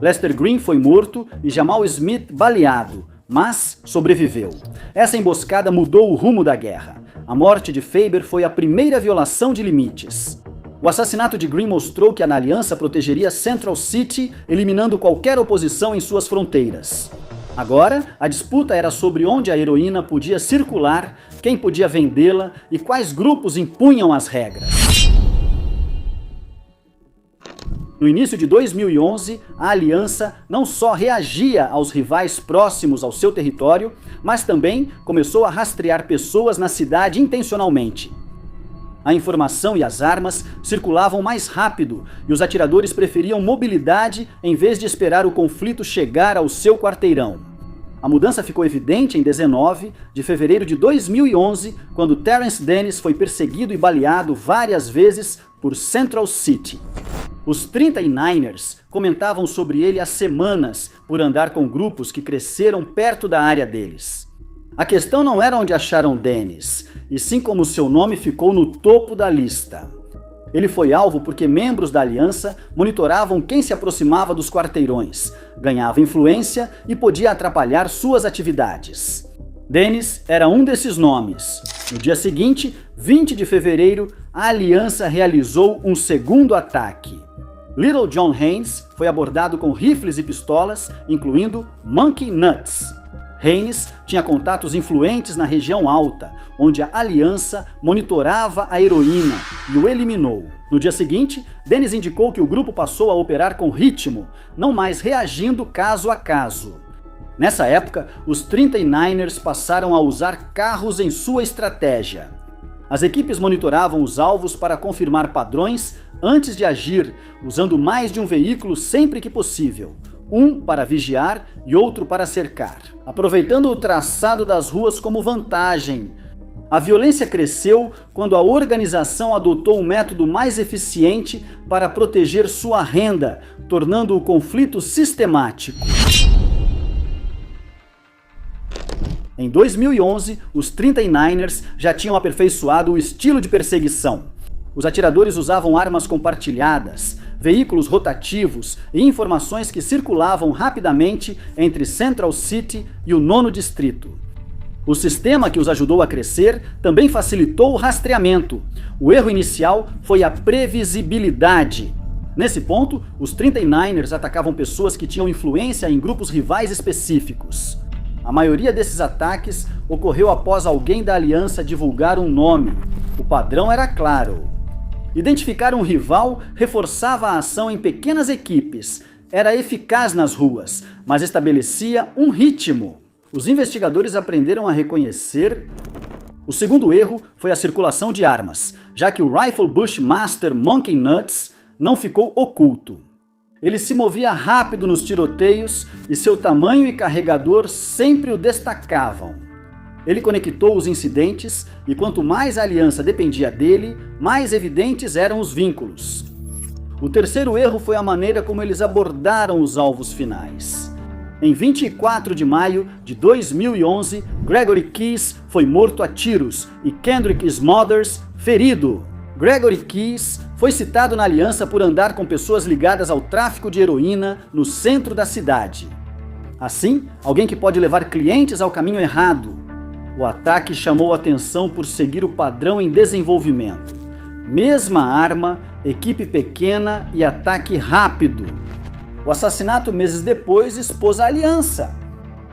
Speaker 1: Lester Green foi morto e Jamal Smith baleado, mas sobreviveu. Essa emboscada mudou o rumo da guerra. A morte de Faber foi a primeira violação de limites. O assassinato de Green mostrou que a aliança protegeria Central City, eliminando qualquer oposição em suas fronteiras. Agora, a disputa era sobre onde a heroína podia circular, quem podia vendê-la e quais grupos impunham as regras. No início de 2011, a aliança não só reagia aos rivais próximos ao seu território, mas também começou a rastrear pessoas na cidade intencionalmente. A informação e as armas circulavam mais rápido e os atiradores preferiam mobilidade em vez de esperar o conflito chegar ao seu quarteirão. A mudança ficou evidente em 19 de fevereiro de 2011, quando Terrence Dennis foi perseguido e baleado várias vezes por Central City. Os 39ers comentavam sobre ele há semanas por andar com grupos que cresceram perto da área deles. A questão não era onde acharam Dennis, e sim como seu nome ficou no topo da lista. Ele foi alvo porque membros da aliança monitoravam quem se aproximava dos quarteirões, ganhava influência e podia atrapalhar suas atividades. Dennis era um desses nomes. No dia seguinte, 20 de fevereiro, a aliança realizou um segundo ataque. Little John Haynes foi abordado com rifles e pistolas, incluindo Monkey Nuts. Haynes tinha contatos influentes na região alta, onde a aliança monitorava a heroína e o eliminou. No dia seguinte, Dennis indicou que o grupo passou a operar com ritmo, não mais reagindo caso a caso. Nessa época, os 39ers passaram a usar carros em sua estratégia. As equipes monitoravam os alvos para confirmar padrões antes de agir, usando mais de um veículo sempre que possível. Um para vigiar e outro para cercar, aproveitando o traçado das ruas como vantagem. A violência cresceu quando a organização adotou um método mais eficiente para proteger sua renda, tornando o conflito sistemático. Em 2011, os 39ers já tinham aperfeiçoado o estilo de perseguição. Os atiradores usavam armas compartilhadas, veículos rotativos e informações que circulavam rapidamente entre Central City e o 9º Distrito. O sistema que os ajudou a crescer também facilitou o rastreamento. O erro inicial foi a previsibilidade. Nesse ponto, os 39ers atacavam pessoas que tinham influência em grupos rivais específicos. A maioria desses ataques ocorreu após alguém da aliança divulgar um nome. O padrão era claro. Identificar um rival reforçava a ação em pequenas equipes. Era eficaz nas ruas, mas estabelecia um ritmo. Os investigadores aprenderam a reconhecer. O segundo erro foi a circulação de armas, já que o Rifle Bushmaster Monkey Nuts não ficou oculto. Ele se movia rápido nos tiroteios e seu tamanho e carregador sempre o destacavam. Ele conectou os incidentes e quanto mais a aliança dependia dele, mais evidentes eram os vínculos. O terceiro erro foi a maneira como eles abordaram os alvos finais. Em 24 de maio de 2011, Gregory Keys foi morto a tiros e Kendrick Smothers ferido. Gregory Keys foi citado na aliança por andar com pessoas ligadas ao tráfico de heroína no centro da cidade. Assim, alguém que pode levar clientes ao caminho errado. O ataque chamou atenção por seguir o padrão em desenvolvimento. Mesma arma, equipe pequena e ataque rápido. O assassinato meses depois expôs a aliança.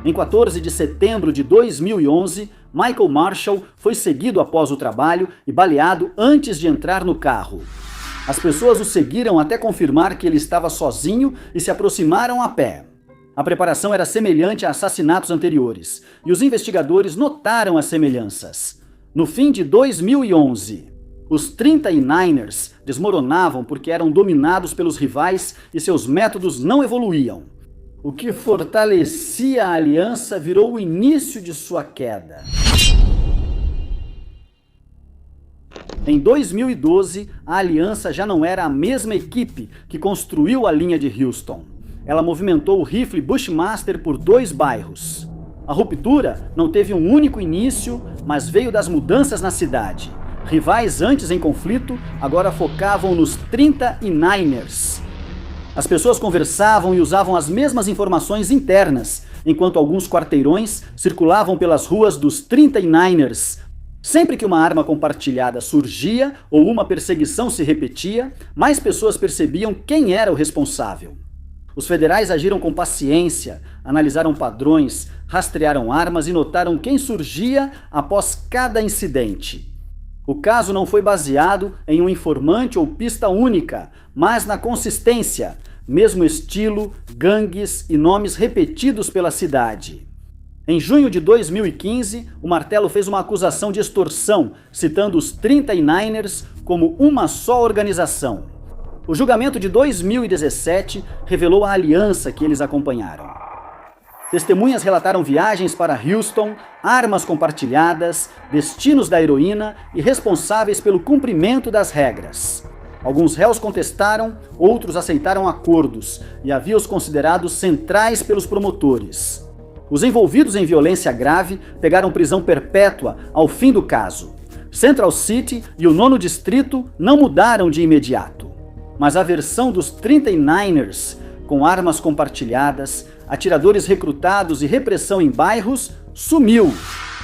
Speaker 1: Em 14 de setembro de 2011, Michael Marshall foi seguido após o trabalho e baleado antes de entrar no carro. As pessoas o seguiram até confirmar que ele estava sozinho e se aproximaram a pé. A preparação era semelhante a assassinatos anteriores, e os investigadores notaram as semelhanças. No fim de 2011, os 39ers desmoronavam porque eram dominados pelos rivais e seus métodos não evoluíam. O que fortalecia a aliança virou o início de sua queda. Em 2012, a aliança já não era a mesma equipe que construiu a linha de Houston. Ela movimentou o rifle Bushmaster por 2 bairros. A ruptura não teve um único início, mas veio das mudanças na cidade. Rivais antes em conflito agora focavam nos 39ers. As pessoas conversavam e usavam as mesmas informações internas, enquanto alguns quarteirões circulavam pelas ruas dos 39ers. Sempre que uma arma compartilhada surgia ou uma perseguição se repetia, mais pessoas percebiam quem era o responsável. Os federais agiram com paciência, analisaram padrões, rastrearam armas e notaram quem surgia após cada incidente. O caso não foi baseado em um informante ou pista única, mas na consistência, mesmo estilo, gangues e nomes repetidos pela cidade. Em junho de 2015, o Martelo fez uma acusação de extorsão, citando os 39ers como uma só organização. O julgamento de 2017 revelou a aliança que eles acompanharam. Testemunhas relataram viagens para Houston, armas compartilhadas, destinos da heroína e responsáveis pelo cumprimento das regras. Alguns réus contestaram, outros aceitaram acordos e havia os considerados centrais pelos promotores. Os envolvidos em violência grave pegaram prisão perpétua ao fim do caso. Central City e o 9º Distrito não mudaram de imediato. Mas a versão dos 39ers, com armas compartilhadas, atiradores recrutados e repressão em bairros, sumiu.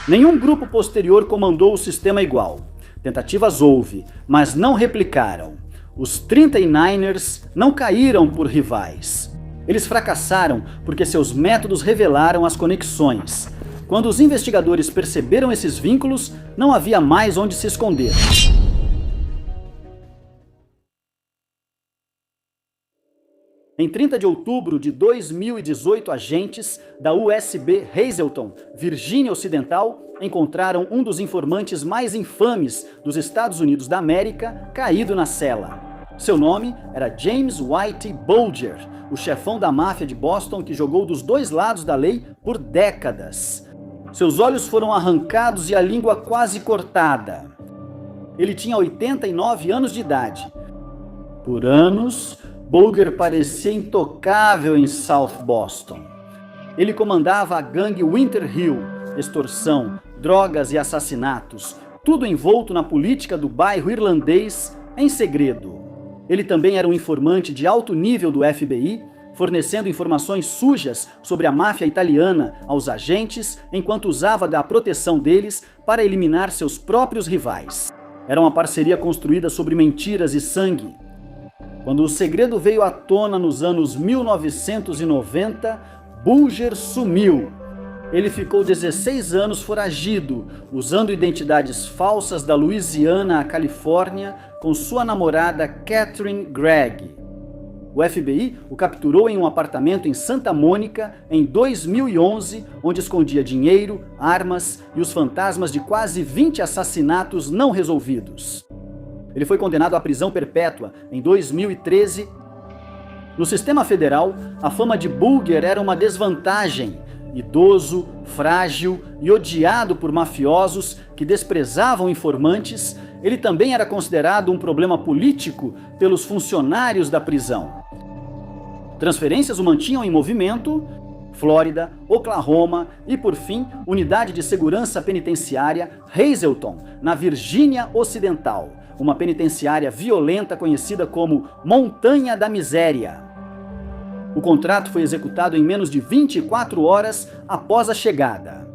Speaker 1: Nenhum grupo posterior comandou o sistema igual. Tentativas houve, mas não replicaram. Os 39ers não caíram por rivais. Eles fracassaram porque seus métodos revelaram as conexões. Quando os investigadores perceberam esses vínculos, não havia mais onde se esconder. Em 30 de outubro de 2018, agentes da USB Hazleton, Virgínia Ocidental, encontraram um dos informantes mais infames dos Estados Unidos da América caído na cela. Seu nome era James Whitey Bulger, o chefão da máfia de Boston que jogou dos dois lados da lei por décadas. Seus olhos foram arrancados e a língua quase cortada. Ele tinha 89 anos de idade. Por anos, Bulger parecia intocável em South Boston. Ele comandava a gangue Winter Hill, extorsão, drogas e assassinatos, tudo envolto na política do bairro irlandês em segredo. Ele também era um informante de alto nível do FBI, fornecendo informações sujas sobre a máfia italiana aos agentes, enquanto usava da proteção deles para eliminar seus próprios rivais. Era uma parceria construída sobre mentiras e sangue. Quando o segredo veio à tona nos anos 1990, Bulger sumiu. Ele ficou 16 anos foragido, usando identidades falsas da Louisiana à Califórnia com sua namorada Catherine Gregg. O FBI o capturou em um apartamento em Santa Mônica em 2011, onde escondia dinheiro, armas e os fantasmas de quase 20 assassinatos não resolvidos. Ele foi condenado à prisão perpétua em 2013. No sistema federal, a fama de Bulger era uma desvantagem. Idoso, frágil e odiado por mafiosos que desprezavam informantes, ele também era considerado um problema político pelos funcionários da prisão. Transferências o mantinham em movimento: Flórida, Oklahoma e, por fim, Unidade de Segurança Penitenciária Hazleton, na Virgínia Ocidental, uma penitenciária violenta conhecida como Montanha da Miséria. O contrato foi executado em menos de 24 horas após a chegada.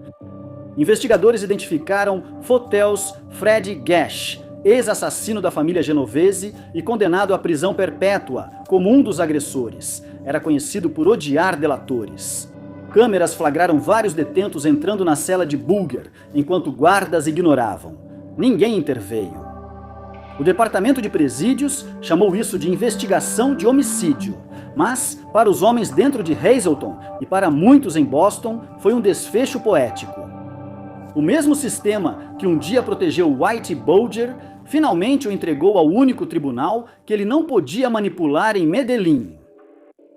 Speaker 1: Investigadores identificaram Fotel's Fred Gash, ex-assassino da família Genovese e condenado à prisão perpétua, como um dos agressores. Era conhecido por odiar delatores. Câmeras flagraram vários detentos entrando na cela de Bulger, enquanto guardas ignoravam. Ninguém interveio. O Departamento de Presídios chamou isso de investigação de homicídio, mas, para os homens dentro de Hazleton e para muitos em Boston, foi um desfecho poético. O mesmo sistema que um dia protegeu Whitey Bulger, finalmente o entregou ao único tribunal que ele não podia manipular em Medellín.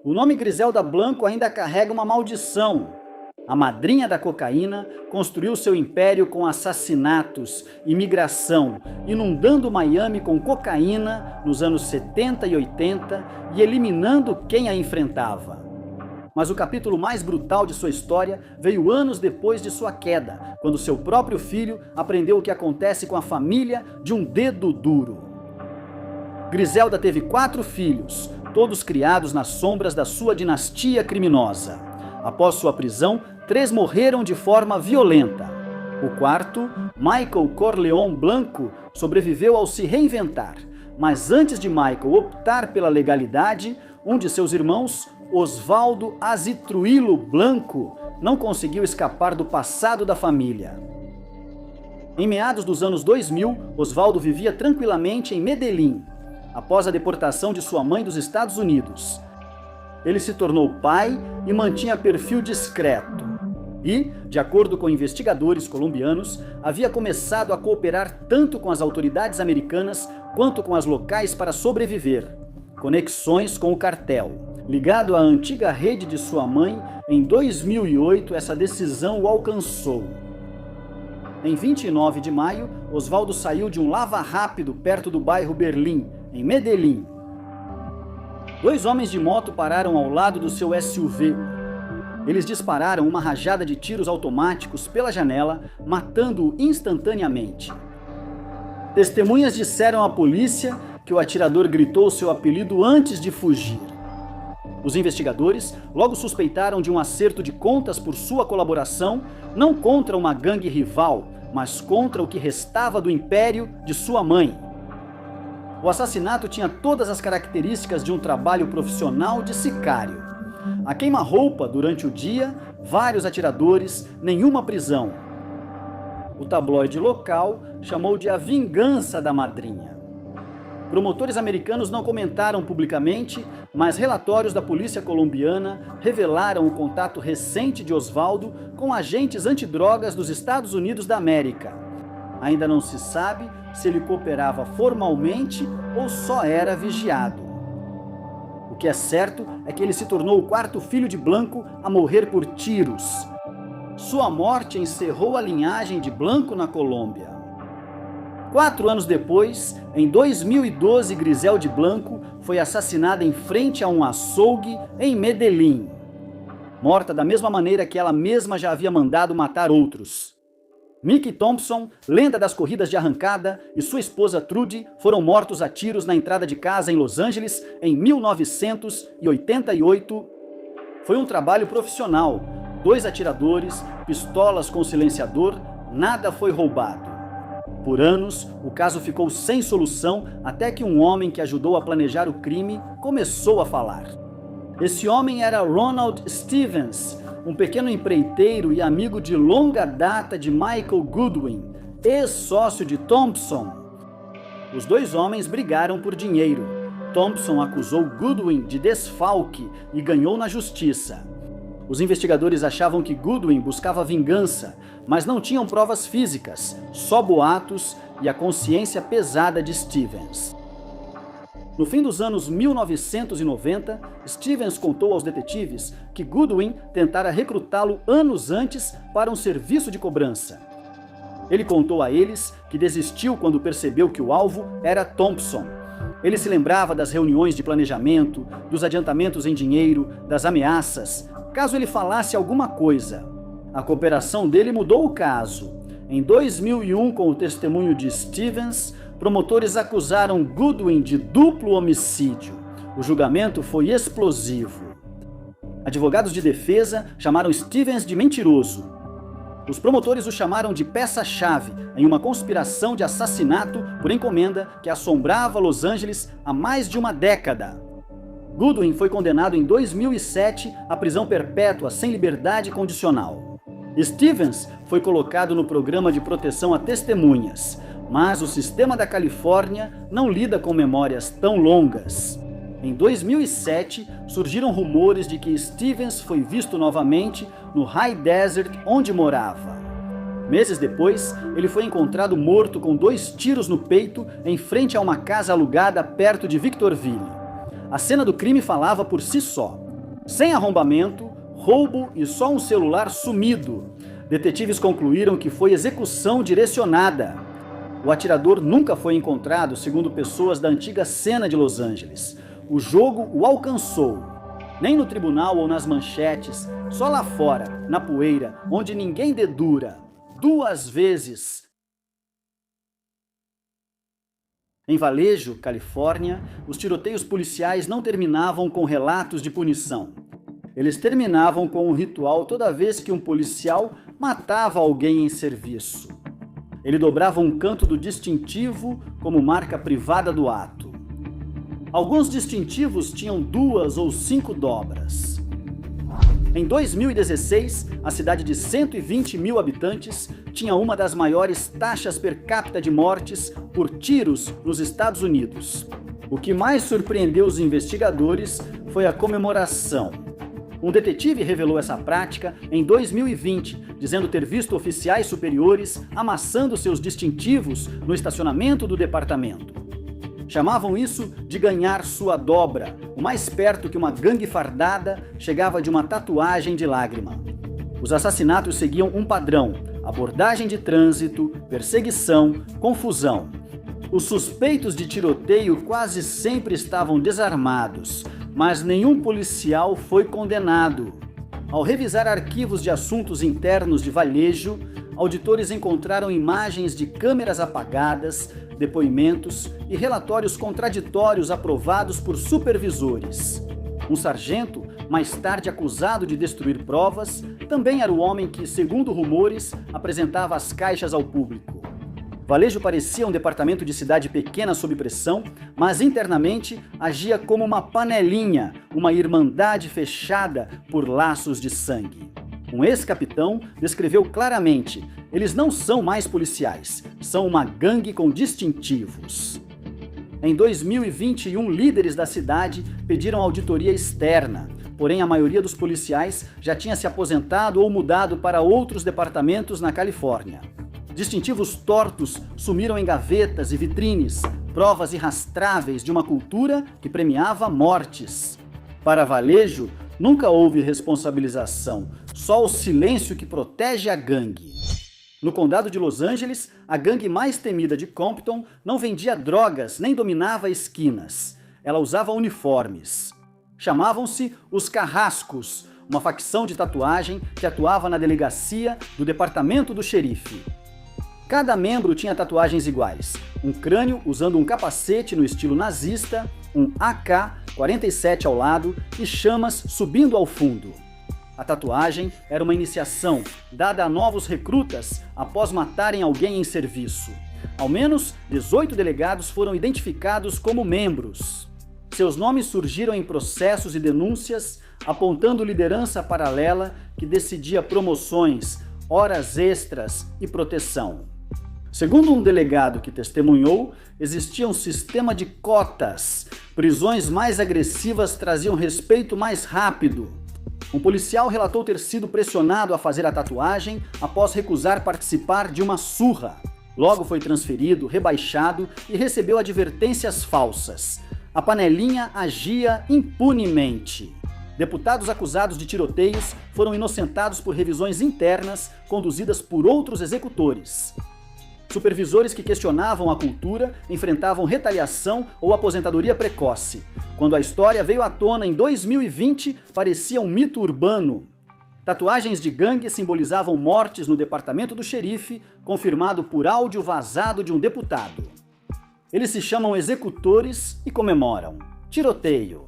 Speaker 1: O nome Griselda Blanco ainda carrega uma maldição. A madrinha da cocaína construiu seu império com assassinatos, imigração, inundando Miami com cocaína nos anos 70 e 80 e eliminando quem a enfrentava. Mas o capítulo mais brutal de sua história veio anos depois de sua queda, quando seu próprio filho aprendeu o que acontece com a família de um dedo duro. Griselda teve 4 filhos, todos criados nas sombras da sua dinastia criminosa. Após sua prisão, 3 morreram de forma violenta. O 4º, Michael Corleone Blanco, sobreviveu ao se reinventar. Mas antes de Michael optar pela legalidade, um de seus irmãos, Osvaldo Azitruilo Blanco, não conseguiu escapar do passado da família. Em meados dos anos 2000, Osvaldo vivia tranquilamente em Medellín, após a deportação de sua mãe dos Estados Unidos. Ele se tornou pai e mantinha perfil discreto. E, de acordo com investigadores colombianos, havia começado a cooperar tanto com as autoridades americanas quanto com as locais para sobreviver. Conexões com o cartel. Ligado à antiga rede de sua mãe, em 2008 essa decisão o alcançou. Em 29 de maio, Osvaldo saiu de um lava-rápido perto do bairro Berlim, em Medellín. Dois homens de moto pararam ao lado do seu SUV. Eles dispararam uma rajada de tiros automáticos pela janela, matando-o instantaneamente. Testemunhas disseram à polícia que o atirador gritou seu apelido antes de fugir. Os investigadores logo suspeitaram de um acerto de contas por sua colaboração, não contra uma gangue rival, mas contra o que restava do império de sua mãe. O assassinato tinha todas as características de um trabalho profissional de sicário. A queima-roupa durante o dia, vários atiradores, nenhuma prisão. O tabloide local chamou de a vingança da madrinha. Promotores americanos não comentaram publicamente, mas relatórios da polícia colombiana revelaram o contato recente de Osvaldo com agentes antidrogas dos Estados Unidos da América. Ainda não se sabe se ele cooperava formalmente ou só era vigiado. O que é certo é que ele se tornou o quarto filho de Blanco a morrer por tiros. Sua morte encerrou a linhagem de Blanco na Colômbia. 4 anos depois, em 2012, Griselda Blanco foi assassinada em frente a um açougue em Medellín. Morta da mesma maneira que ela mesma já havia mandado matar outros. Mickey Thompson, lenda das corridas de arrancada, e sua esposa Trudy foram mortos a tiros na entrada de casa em Los Angeles em 1988. Foi um trabalho profissional. 2 atiradores, pistolas com silenciador, nada foi roubado. Por anos, o caso ficou sem solução até que um homem que ajudou a planejar o crime começou a falar. Esse homem era Ronald Stevens, um pequeno empreiteiro e amigo de longa data de Michael Goodwin, ex-sócio de Thompson. Os 2 homens brigaram por dinheiro. Thompson acusou Goodwin de desfalque e ganhou na justiça. Os investigadores achavam que Goodwin buscava vingança, mas não tinham provas físicas, só boatos e a consciência pesada de Stevens. No fim dos anos 1990, Stevens contou aos detetives que Goodwin tentara recrutá-lo anos antes para um serviço de cobrança. Ele contou a eles que desistiu quando percebeu que o alvo era Thompson. Ele se lembrava das reuniões de planejamento, dos adiantamentos em dinheiro, das ameaças, caso ele falasse alguma coisa. A cooperação dele mudou o caso. Em 2001, com o testemunho de Stevens, promotores acusaram Goodwin de duplo homicídio. O julgamento foi explosivo. Advogados de defesa chamaram Stevens de mentiroso. Os promotores o chamaram de peça-chave em uma conspiração de assassinato por encomenda que assombrava Los Angeles há mais de uma década. Goodwin foi condenado em 2007 à prisão perpétua sem liberdade condicional. Stevens foi colocado no programa de proteção a testemunhas, mas o sistema da Califórnia não lida com memórias tão longas. Em 2007, surgiram rumores de que Stevens foi visto novamente no High Desert, onde morava. Meses depois, ele foi encontrado morto com 2 tiros no peito em frente a uma casa alugada perto de Victorville. A cena do crime falava por si só. Sem arrombamento, roubo e só um celular sumido. Detetives concluíram que foi execução direcionada. O atirador nunca foi encontrado, segundo pessoas da antiga cena de Los Angeles. O jogo o alcançou. Nem no tribunal ou nas manchetes, só lá fora, na poeira, onde ninguém dedura. 2 vezes. Em Vallejo, Califórnia, os tiroteios policiais não terminavam com relatos de punição. Eles terminavam com um ritual toda vez que um policial matava alguém em serviço. Ele dobrava um canto do distintivo como marca privada do ato. Alguns distintivos tinham 2 ou 5 dobras. Em 2016, a cidade de 120 mil habitantes tinha uma das maiores taxas per capita de mortes por tiros nos Estados Unidos. O que mais surpreendeu os investigadores foi a comemoração. Um detetive revelou essa prática em 2020, dizendo ter visto oficiais superiores amassando seus distintivos no estacionamento do departamento. Chamavam isso de ganhar sua dobra. O mais perto que uma gangue fardada chegava de uma tatuagem de lágrima. Os assassinatos seguiam um padrão: abordagem de trânsito, perseguição, confusão. Os suspeitos de tiroteio quase sempre estavam desarmados, mas nenhum policial foi condenado. Ao revisar arquivos de assuntos internos de Vallejo, auditores encontraram imagens de câmeras apagadas, depoimentos e relatórios contraditórios aprovados por supervisores. Um sargento, mais tarde acusado de destruir provas, também era o homem que, segundo rumores, apresentava as caixas ao público. Vallejo parecia um departamento de cidade pequena sob pressão, mas internamente agia como uma panelinha, uma irmandade fechada por laços de sangue. Um ex-capitão descreveu claramente: eles não são mais policiais, são uma gangue com distintivos. Em 2021, líderes da cidade pediram auditoria externa, porém a maioria dos policiais já tinha se aposentado ou mudado para outros departamentos na Califórnia. Distintivos tortos sumiram em gavetas e vitrines, provas irrastráveis de uma cultura que premiava mortes. Para Vallejo, nunca houve responsabilização, só o silêncio que protege a gangue. No condado de Los Angeles, a gangue mais temida de Compton não vendia drogas nem dominava esquinas. Ela usava uniformes. Chamavam-se os Carrascos, uma facção de tatuagem que atuava na delegacia do departamento do xerife. Cada membro tinha tatuagens iguais: um crânio usando um capacete no estilo nazista, um AK-47 ao lado e chamas subindo ao fundo. A tatuagem era uma iniciação dada a novos recrutas após matarem alguém em serviço. Ao menos 18 delegados foram identificados como membros. Seus nomes surgiram em processos e denúncias, apontando liderança paralela que decidia promoções, horas extras e proteção. Segundo um delegado que testemunhou, existia um sistema de cotas. Prisões mais agressivas traziam respeito mais rápido. Um policial relatou ter sido pressionado a fazer a tatuagem após recusar participar de uma surra. Logo foi transferido, rebaixado e recebeu advertências falsas. A panelinha agia impunemente. Deputados acusados de tiroteios foram inocentados por revisões internas conduzidas por outros executores. Supervisores que questionavam a cultura enfrentavam retaliação ou aposentadoria precoce. Quando a história veio à tona em 2020, parecia um mito urbano. Tatuagens de gangue simbolizavam mortes no departamento do xerife, confirmado por áudio vazado de um deputado. Eles se chamam executores e comemoram tiroteio.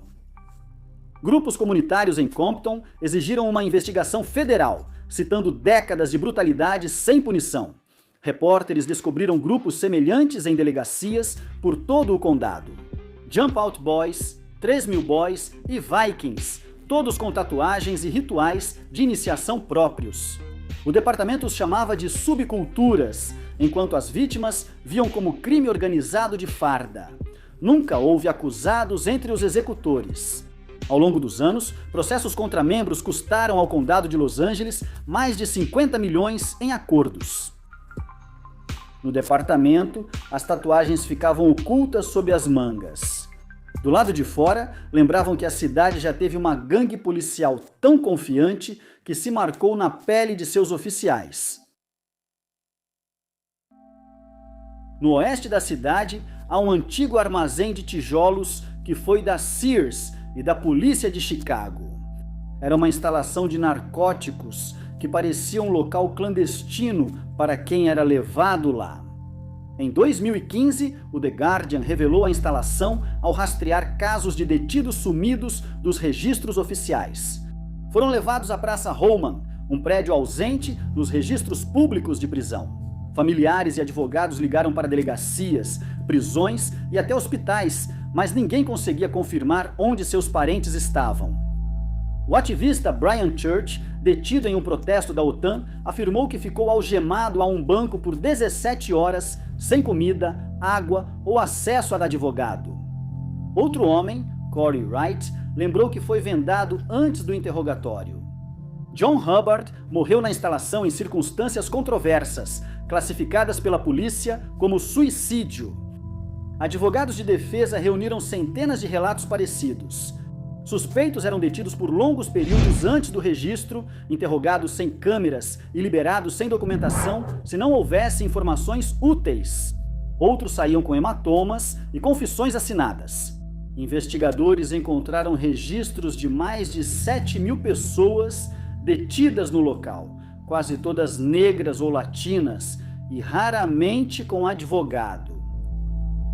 Speaker 1: Grupos comunitários em Compton exigiram uma investigação federal, citando décadas de brutalidade sem punição. Repórteres descobriram grupos semelhantes em delegacias por todo o condado. Jump Out Boys, 3.000 Boys e Vikings, todos com tatuagens e rituais de iniciação próprios. O departamento os chamava de subculturas, enquanto as vítimas viam como crime organizado de farda. Nunca houve acusados entre os executores. Ao longo dos anos, processos contra membros custaram ao condado de Los Angeles mais de 50 milhões em acordos. No departamento, as tatuagens ficavam ocultas sob as mangas. Do lado de fora, lembravam que a cidade já teve uma gangue policial tão confiante que se marcou na pele de seus oficiais. No oeste da cidade, há um antigo armazém de tijolos que foi da Sears e da polícia de Chicago. Era uma instalação de narcóticos que parecia um local clandestino para quem era levado lá. Em 2015, o The Guardian revelou a instalação ao rastrear casos de detidos sumidos dos registros oficiais. Foram levados à Praça Holman, um prédio ausente nos registros públicos de prisão. Familiares e advogados ligaram para delegacias, prisões e até hospitais, mas ninguém conseguia confirmar onde seus parentes estavam. O ativista Brian Church, detido em um protesto da OTAN, afirmou que ficou algemado a um banco por 17 horas, sem comida, água ou acesso a advogado. Outro homem, Corey Wright, lembrou que foi vendado antes do interrogatório. John Hubbard morreu na instalação em circunstâncias controversas, classificadas pela polícia como suicídio. Advogados de defesa reuniram centenas de relatos parecidos. Suspeitos eram detidos por longos períodos antes do registro, interrogados sem câmeras e liberados sem documentação se não houvesse informações úteis. Outros saíam com hematomas e confissões assinadas. Investigadores encontraram registros de mais de 7.000 pessoas detidas no local, quase todas negras ou latinas e raramente com advogado.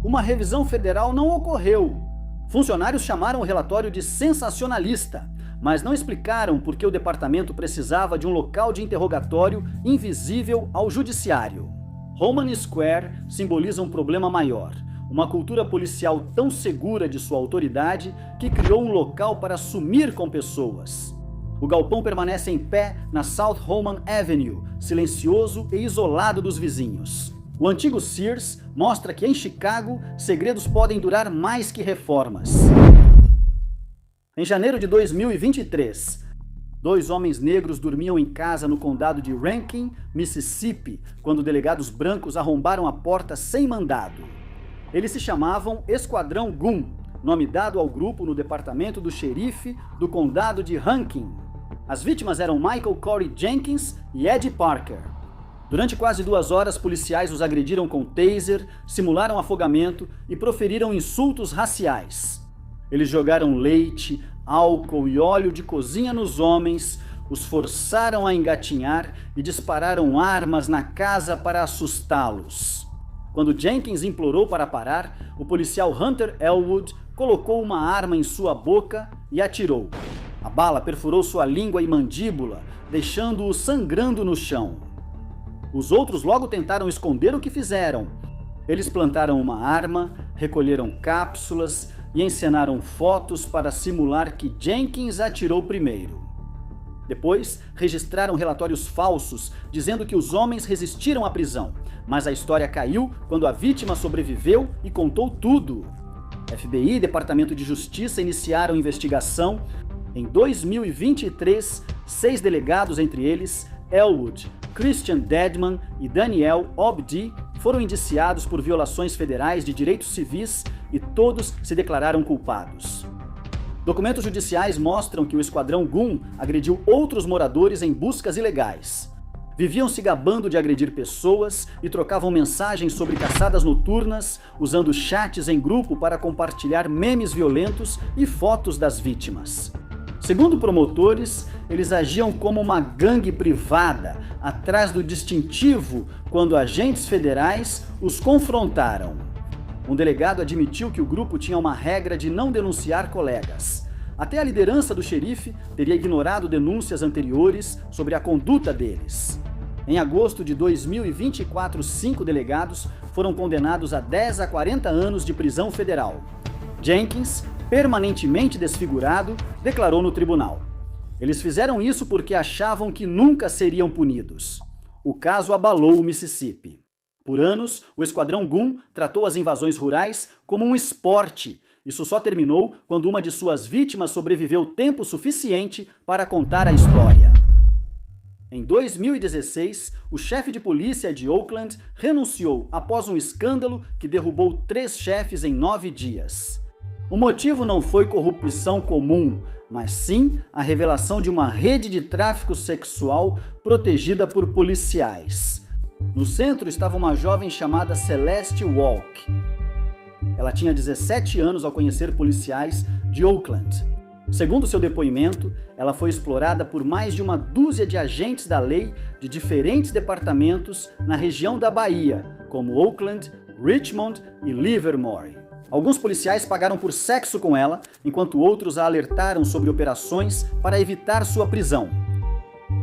Speaker 1: Uma revisão federal não ocorreu. Funcionários chamaram o relatório de sensacionalista, mas não explicaram por que o departamento precisava de um local de interrogatório invisível ao judiciário. Homan Square simboliza um problema maior, uma cultura policial tão segura de sua autoridade que criou um local para sumir com pessoas. O galpão permanece em pé na South Homan Avenue, silencioso e isolado dos vizinhos. O antigo Sears mostra que em Chicago, segredos podem durar mais que reformas. Em janeiro de 2023, 2 homens negros dormiam em casa no condado de Rankin, Mississippi, quando delegados brancos arrombaram a porta sem mandado. Eles se chamavam Esquadrão Gun, nome dado ao grupo no departamento do xerife do condado de Rankin. As vítimas eram Michael Corey Jenkins e Eddie Parker. Durante quase 2 horas, policiais os agrediram com taser, simularam afogamento e proferiram insultos raciais. Eles jogaram leite, álcool e óleo de cozinha nos homens, os forçaram a engatinhar e dispararam armas na casa para assustá-los. Quando Jenkins implorou para parar, o policial Hunter Elwood colocou uma arma em sua boca e atirou. A bala perfurou sua língua e mandíbula, deixando-o sangrando no chão. Os outros logo tentaram esconder o que fizeram. Eles plantaram uma arma, recolheram cápsulas e encenaram fotos para simular que Jenkins atirou primeiro. Depois, registraram relatórios falsos dizendo que os homens resistiram à prisão, mas a história caiu quando a vítima sobreviveu e contou tudo. FBI e Departamento de Justiça iniciaram investigação. Em 2023, 6 delegados, entre eles Elwood, Christian Dedman e Daniel Obdi, foram indiciados por violações federais de direitos civis e todos se declararam culpados. Documentos judiciais mostram que o Esquadrão Gun agrediu outros moradores em buscas ilegais. Viviam se gabando de agredir pessoas e trocavam mensagens sobre caçadas noturnas, usando chats em grupo para compartilhar memes violentos e fotos das vítimas. Segundo promotores, eles agiam como uma gangue privada, atrás do distintivo, quando agentes federais os confrontaram. Um delegado admitiu que o grupo tinha uma regra de não denunciar colegas. Até a liderança do xerife teria ignorado denúncias anteriores sobre a conduta deles. Em agosto de 2024, 5 delegados foram condenados a 10 a 40 anos de prisão federal. Jenkins, permanentemente desfigurado, declarou no tribunal: eles fizeram isso porque achavam que nunca seriam punidos. O caso abalou o Mississippi. Por anos, o Esquadrão Gun tratou as invasões rurais como um esporte. Isso só terminou quando uma de suas vítimas sobreviveu tempo suficiente para contar a história. Em 2016, o chefe de polícia de Oakland renunciou após um escândalo que derrubou 3 chefes em 9 dias. O motivo não foi corrupção comum, mas sim a revelação de uma rede de tráfico sexual protegida por policiais. No centro estava uma jovem chamada Celeste Walk. Ela tinha 17 anos ao conhecer policiais de Oakland. Segundo seu depoimento, ela foi explorada por mais de uma dúzia de agentes da lei de diferentes departamentos na região da Bahia, como Oakland, Richmond e Livermore. Alguns policiais pagaram por sexo com ela, enquanto outros a alertaram sobre operações para evitar sua prisão.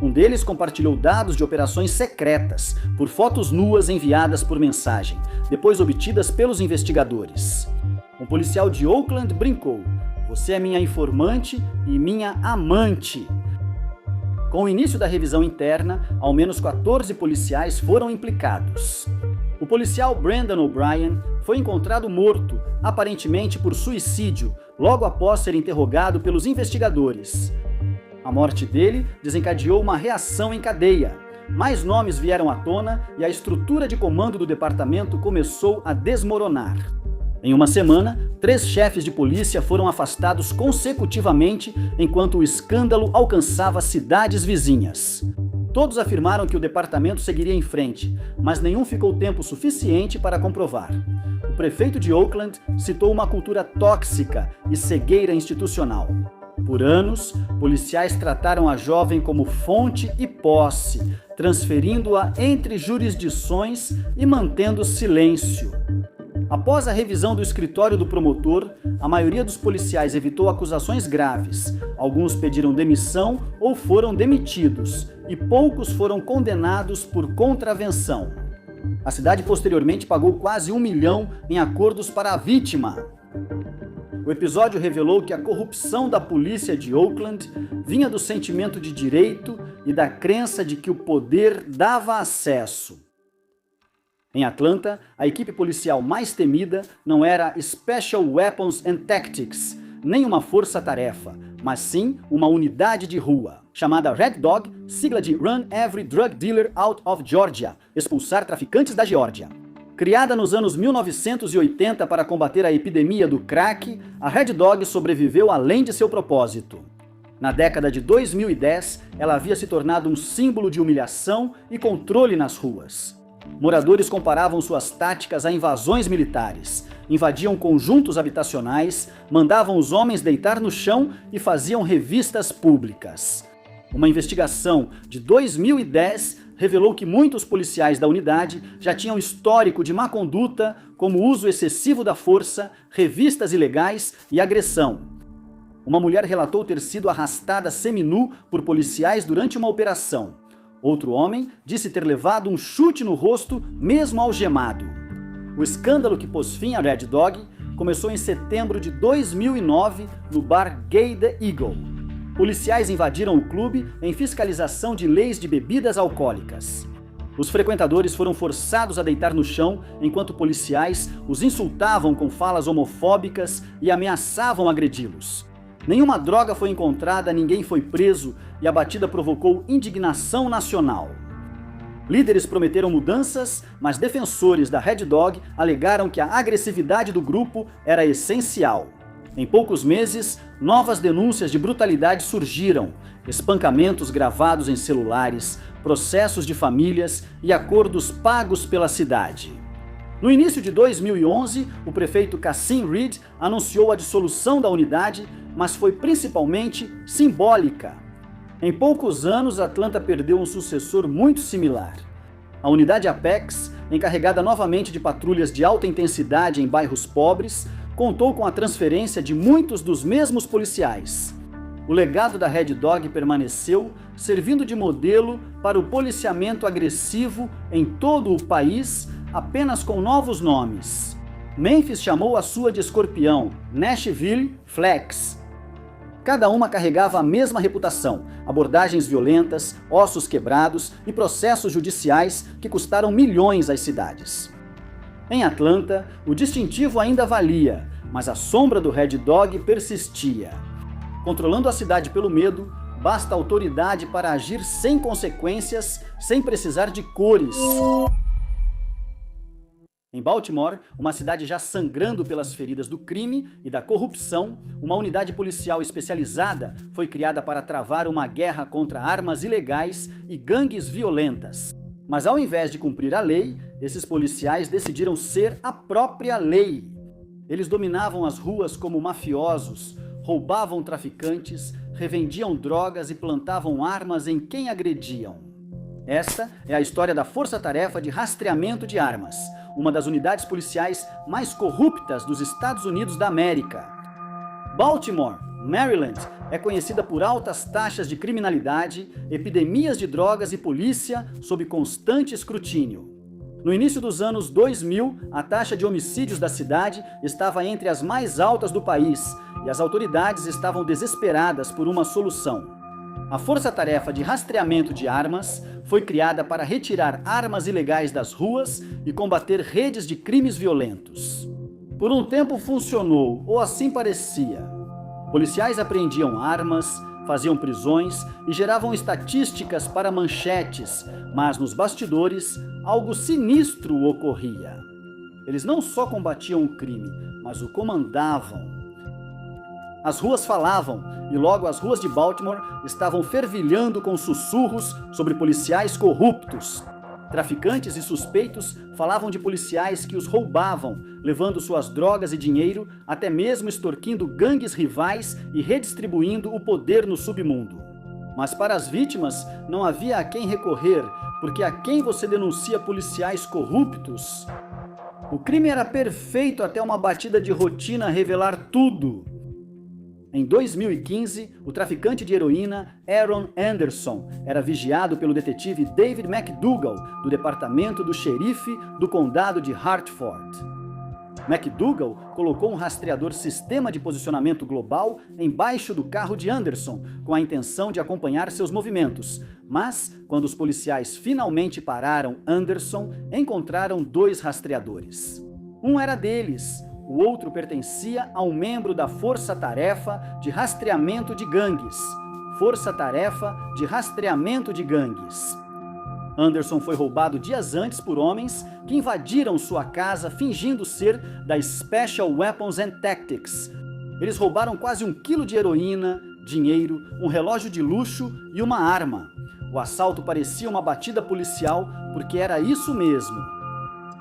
Speaker 1: Um deles compartilhou dados de operações secretas por fotos nuas enviadas por mensagem, depois obtidas pelos investigadores. Um policial de Oakland brincou: "Você é minha informante e minha amante." Com o início da revisão interna, ao menos 14 policiais foram implicados. O policial Brandon O'Brien foi encontrado morto, aparentemente por suicídio, logo após ser interrogado pelos investigadores. A morte dele desencadeou uma reação em cadeia. Mais nomes vieram à tona e a estrutura de comando do departamento começou a desmoronar. Em uma semana, 3 chefes de polícia foram afastados consecutivamente enquanto o escândalo alcançava cidades vizinhas. Todos afirmaram que o departamento seguiria em frente, mas nenhum ficou tempo suficiente para comprovar. O prefeito de Oakland citou uma cultura tóxica e cegueira institucional. Por anos, policiais trataram a jovem como fonte e posse, transferindo-a entre jurisdições e mantendo silêncio. Após a revisão do escritório do promotor, a maioria dos policiais evitou acusações graves. Alguns pediram demissão ou foram demitidos, e poucos foram condenados por contravenção. A cidade posteriormente pagou quase R$1 milhão em acordos para a vítima. O episódio revelou que a corrupção da polícia de Oakland vinha do sentimento de direito e da crença de que o poder dava acesso. Em Atlanta, a equipe policial mais temida não era Special Weapons and Tactics, nem uma força-tarefa, mas sim uma unidade de rua, chamada Red Dog, sigla de Run Every Drug Dealer Out of Georgia, expulsar traficantes da Geórgia. Criada nos anos 1980 para combater a epidemia do crack, a Red Dog sobreviveu além de seu propósito. Na década de 2010, ela havia se tornado um símbolo de humilhação e controle nas ruas. Moradores comparavam suas táticas a invasões militares, invadiam conjuntos habitacionais, mandavam os homens deitar no chão e faziam revistas públicas. Uma investigação de 2010 revelou que muitos policiais da unidade já tinham histórico de má conduta, como uso excessivo da força, revistas ilegais e agressão. Uma mulher relatou ter sido arrastada seminu por policiais durante uma operação. Outro homem disse ter levado um chute no rosto, mesmo algemado. O escândalo que pôs fim à Red Dog começou em setembro de 2009 no bar Gay The Eagle. Policiais invadiram o clube em fiscalização de leis de bebidas alcoólicas. Os frequentadores foram forçados a deitar no chão enquanto policiais os insultavam com falas homofóbicas e ameaçavam agredi-los. Nenhuma droga foi encontrada, ninguém foi preso e a batida provocou indignação nacional. Líderes prometeram mudanças, mas defensores da Red Dog alegaram que a agressividade do grupo era essencial. Em poucos meses, novas denúncias de brutalidade surgiram, espancamentos gravados em celulares, processos de famílias e acordos pagos pela cidade. No início de 2011, o prefeito Kasim Reed anunciou a dissolução da unidade, mas foi principalmente simbólica. Em poucos anos, Atlanta perdeu um sucessor muito similar. A unidade Apex, encarregada novamente de patrulhas de alta intensidade em bairros pobres, contou com a transferência de muitos dos mesmos policiais. O legado da Red Dog permaneceu, servindo de modelo para o policiamento agressivo em todo o país, apenas com novos nomes. Memphis chamou a sua de escorpião, Nashville, Flex. Cada uma carregava a mesma reputação, abordagens violentas, ossos quebrados e processos judiciais que custaram milhões às cidades. Em Atlanta, o distintivo ainda valia, mas a sombra do Red Dog persistia. Controlando a cidade pelo medo, basta autoridade para agir sem consequências, sem precisar de cores. Em Baltimore, uma cidade já sangrando pelas feridas do crime e da corrupção, uma unidade policial especializada foi criada para travar uma guerra contra armas ilegais e gangues violentas. Mas ao invés de cumprir a lei, esses policiais decidiram ser a própria lei. Eles dominavam as ruas como mafiosos, roubavam traficantes, revendiam drogas e plantavam armas em quem agrediam. Esta é a história da Força-Tarefa de Rastreamento de Armas, uma das unidades policiais mais corruptas dos Estados Unidos da América. Baltimore, Maryland, é conhecida por altas taxas de criminalidade, epidemias de drogas e polícia sob constante escrutínio. No início dos anos 2000, a taxa de homicídios da cidade estava entre as mais altas do país e as autoridades estavam desesperadas por uma solução. A Força-Tarefa de Rastreamento de Armas foi criada para retirar armas ilegais das ruas e combater redes de crimes violentos. Por um tempo funcionou, ou assim parecia. Policiais apreendiam armas, faziam prisões e geravam estatísticas para manchetes, mas nos bastidores, algo sinistro ocorria. Eles não só combatiam o crime, mas o comandavam. As ruas falavam, e logo as ruas de Baltimore estavam fervilhando com sussurros sobre policiais corruptos. Traficantes e suspeitos falavam de policiais que os roubavam, levando suas drogas e dinheiro, até mesmo extorquindo gangues rivais e redistribuindo o poder no submundo. Mas para as vítimas não havia a quem recorrer, porque a quem você denuncia policiais corruptos? O crime era perfeito até uma batida de rotina revelar tudo. Em 2015, o traficante de heroína Aaron Anderson era vigiado pelo detetive David McDougall, do departamento do xerife do condado de Hartford. McDougall colocou um rastreador sistema de posicionamento global embaixo do carro de Anderson, com a intenção de acompanhar seus movimentos. Mas, quando os policiais finalmente pararam Anderson, encontraram 2 rastreadores. Um era deles. O outro pertencia a um membro da Força-Tarefa de Rastreamento de Gangues. Força-Tarefa de Rastreamento de Gangues. Anderson foi roubado dias antes por homens que invadiram sua casa fingindo ser da Special Weapons and Tactics. Eles roubaram quase 1 quilo de heroína, dinheiro, um relógio de luxo e uma arma. O assalto parecia uma batida policial porque era isso mesmo.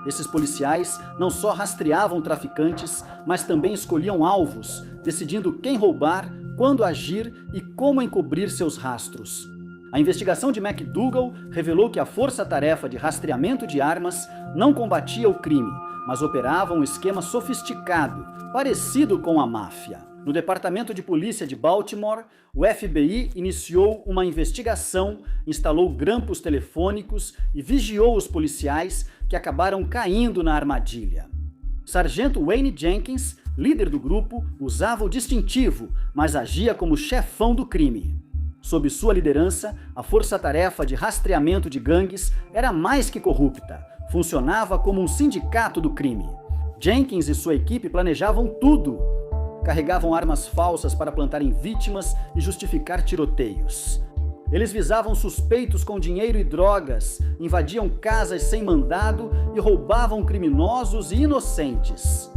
Speaker 1: Esses policiais não só rastreavam traficantes, mas também escolhiam alvos, decidindo quem roubar, quando agir e como encobrir seus rastros. A investigação de McDougall revelou que a Força-Tarefa de Rastreamento de Armas não combatia o crime, mas operava um esquema sofisticado, parecido com a máfia. No Departamento de Polícia de Baltimore, o FBI iniciou uma investigação, instalou grampos telefônicos e vigiou os policiais que acabaram caindo na armadilha. Sargento Wayne Jenkins, líder do grupo, usava o distintivo, mas agia como chefão do crime. Sob sua liderança, a Força-Tarefa de Rastreamento de Gangues era mais que corrupta, funcionava como um sindicato do crime. Jenkins e sua equipe planejavam tudo. Carregavam armas falsas para plantarem vítimas e justificar tiroteios. Eles visavam suspeitos com dinheiro e drogas, invadiam casas sem mandado e roubavam criminosos e inocentes.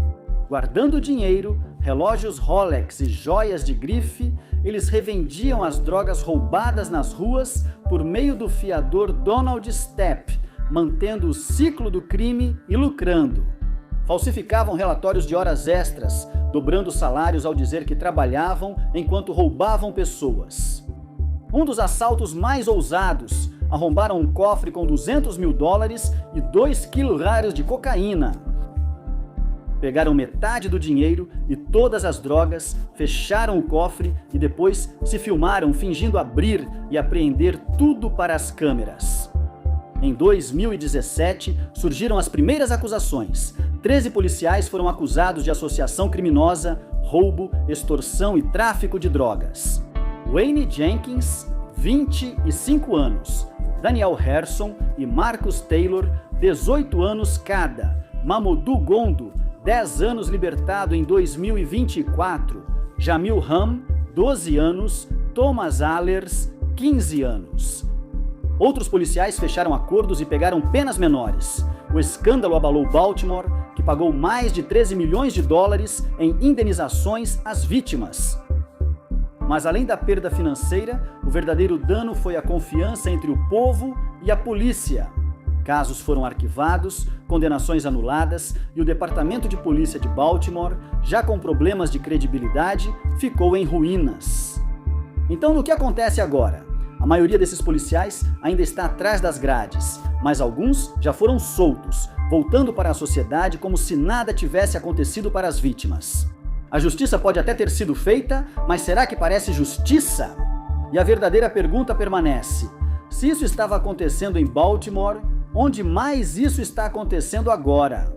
Speaker 1: Guardando dinheiro, relógios Rolex e joias de grife, eles revendiam as drogas roubadas nas ruas por meio do fiador Donald Stepp, mantendo o ciclo do crime e lucrando. Falsificavam relatórios de horas extras, dobrando salários ao dizer que trabalhavam enquanto roubavam pessoas. Um dos assaltos mais ousados, arrombaram um cofre com $200 mil e 2 quilos raros de cocaína. Pegaram metade do dinheiro e todas as drogas, fecharam o cofre e depois se filmaram fingindo abrir e apreender tudo para as câmeras. Em 2017, surgiram as primeiras acusações. 13 policiais foram acusados de associação criminosa, roubo, extorsão e tráfico de drogas. Wayne Jenkins, 25 anos. Daniel Harrison e Marcus Taylor, 18 anos cada. Mamoudou Gondo, 10 anos libertado em 2024. Jamil Ram, 12 anos. Thomas Allers, 15 anos. Outros policiais fecharam acordos e pegaram penas menores. O escândalo abalou Baltimore, que pagou mais de $13 milhões em indenizações às vítimas. Mas além da perda financeira, o verdadeiro dano foi a confiança entre o povo e a polícia. Casos foram arquivados, condenações anuladas e o Departamento de Polícia de Baltimore, já com problemas de credibilidade, ficou em ruínas. Então, no que acontece agora? A maioria desses policiais ainda está atrás das grades, mas alguns já foram soltos, voltando para a sociedade como se nada tivesse acontecido para as vítimas. A justiça pode até ter sido feita, mas será que parece justiça? E a verdadeira pergunta permanece: se isso estava acontecendo em Baltimore, onde mais isso está acontecendo agora?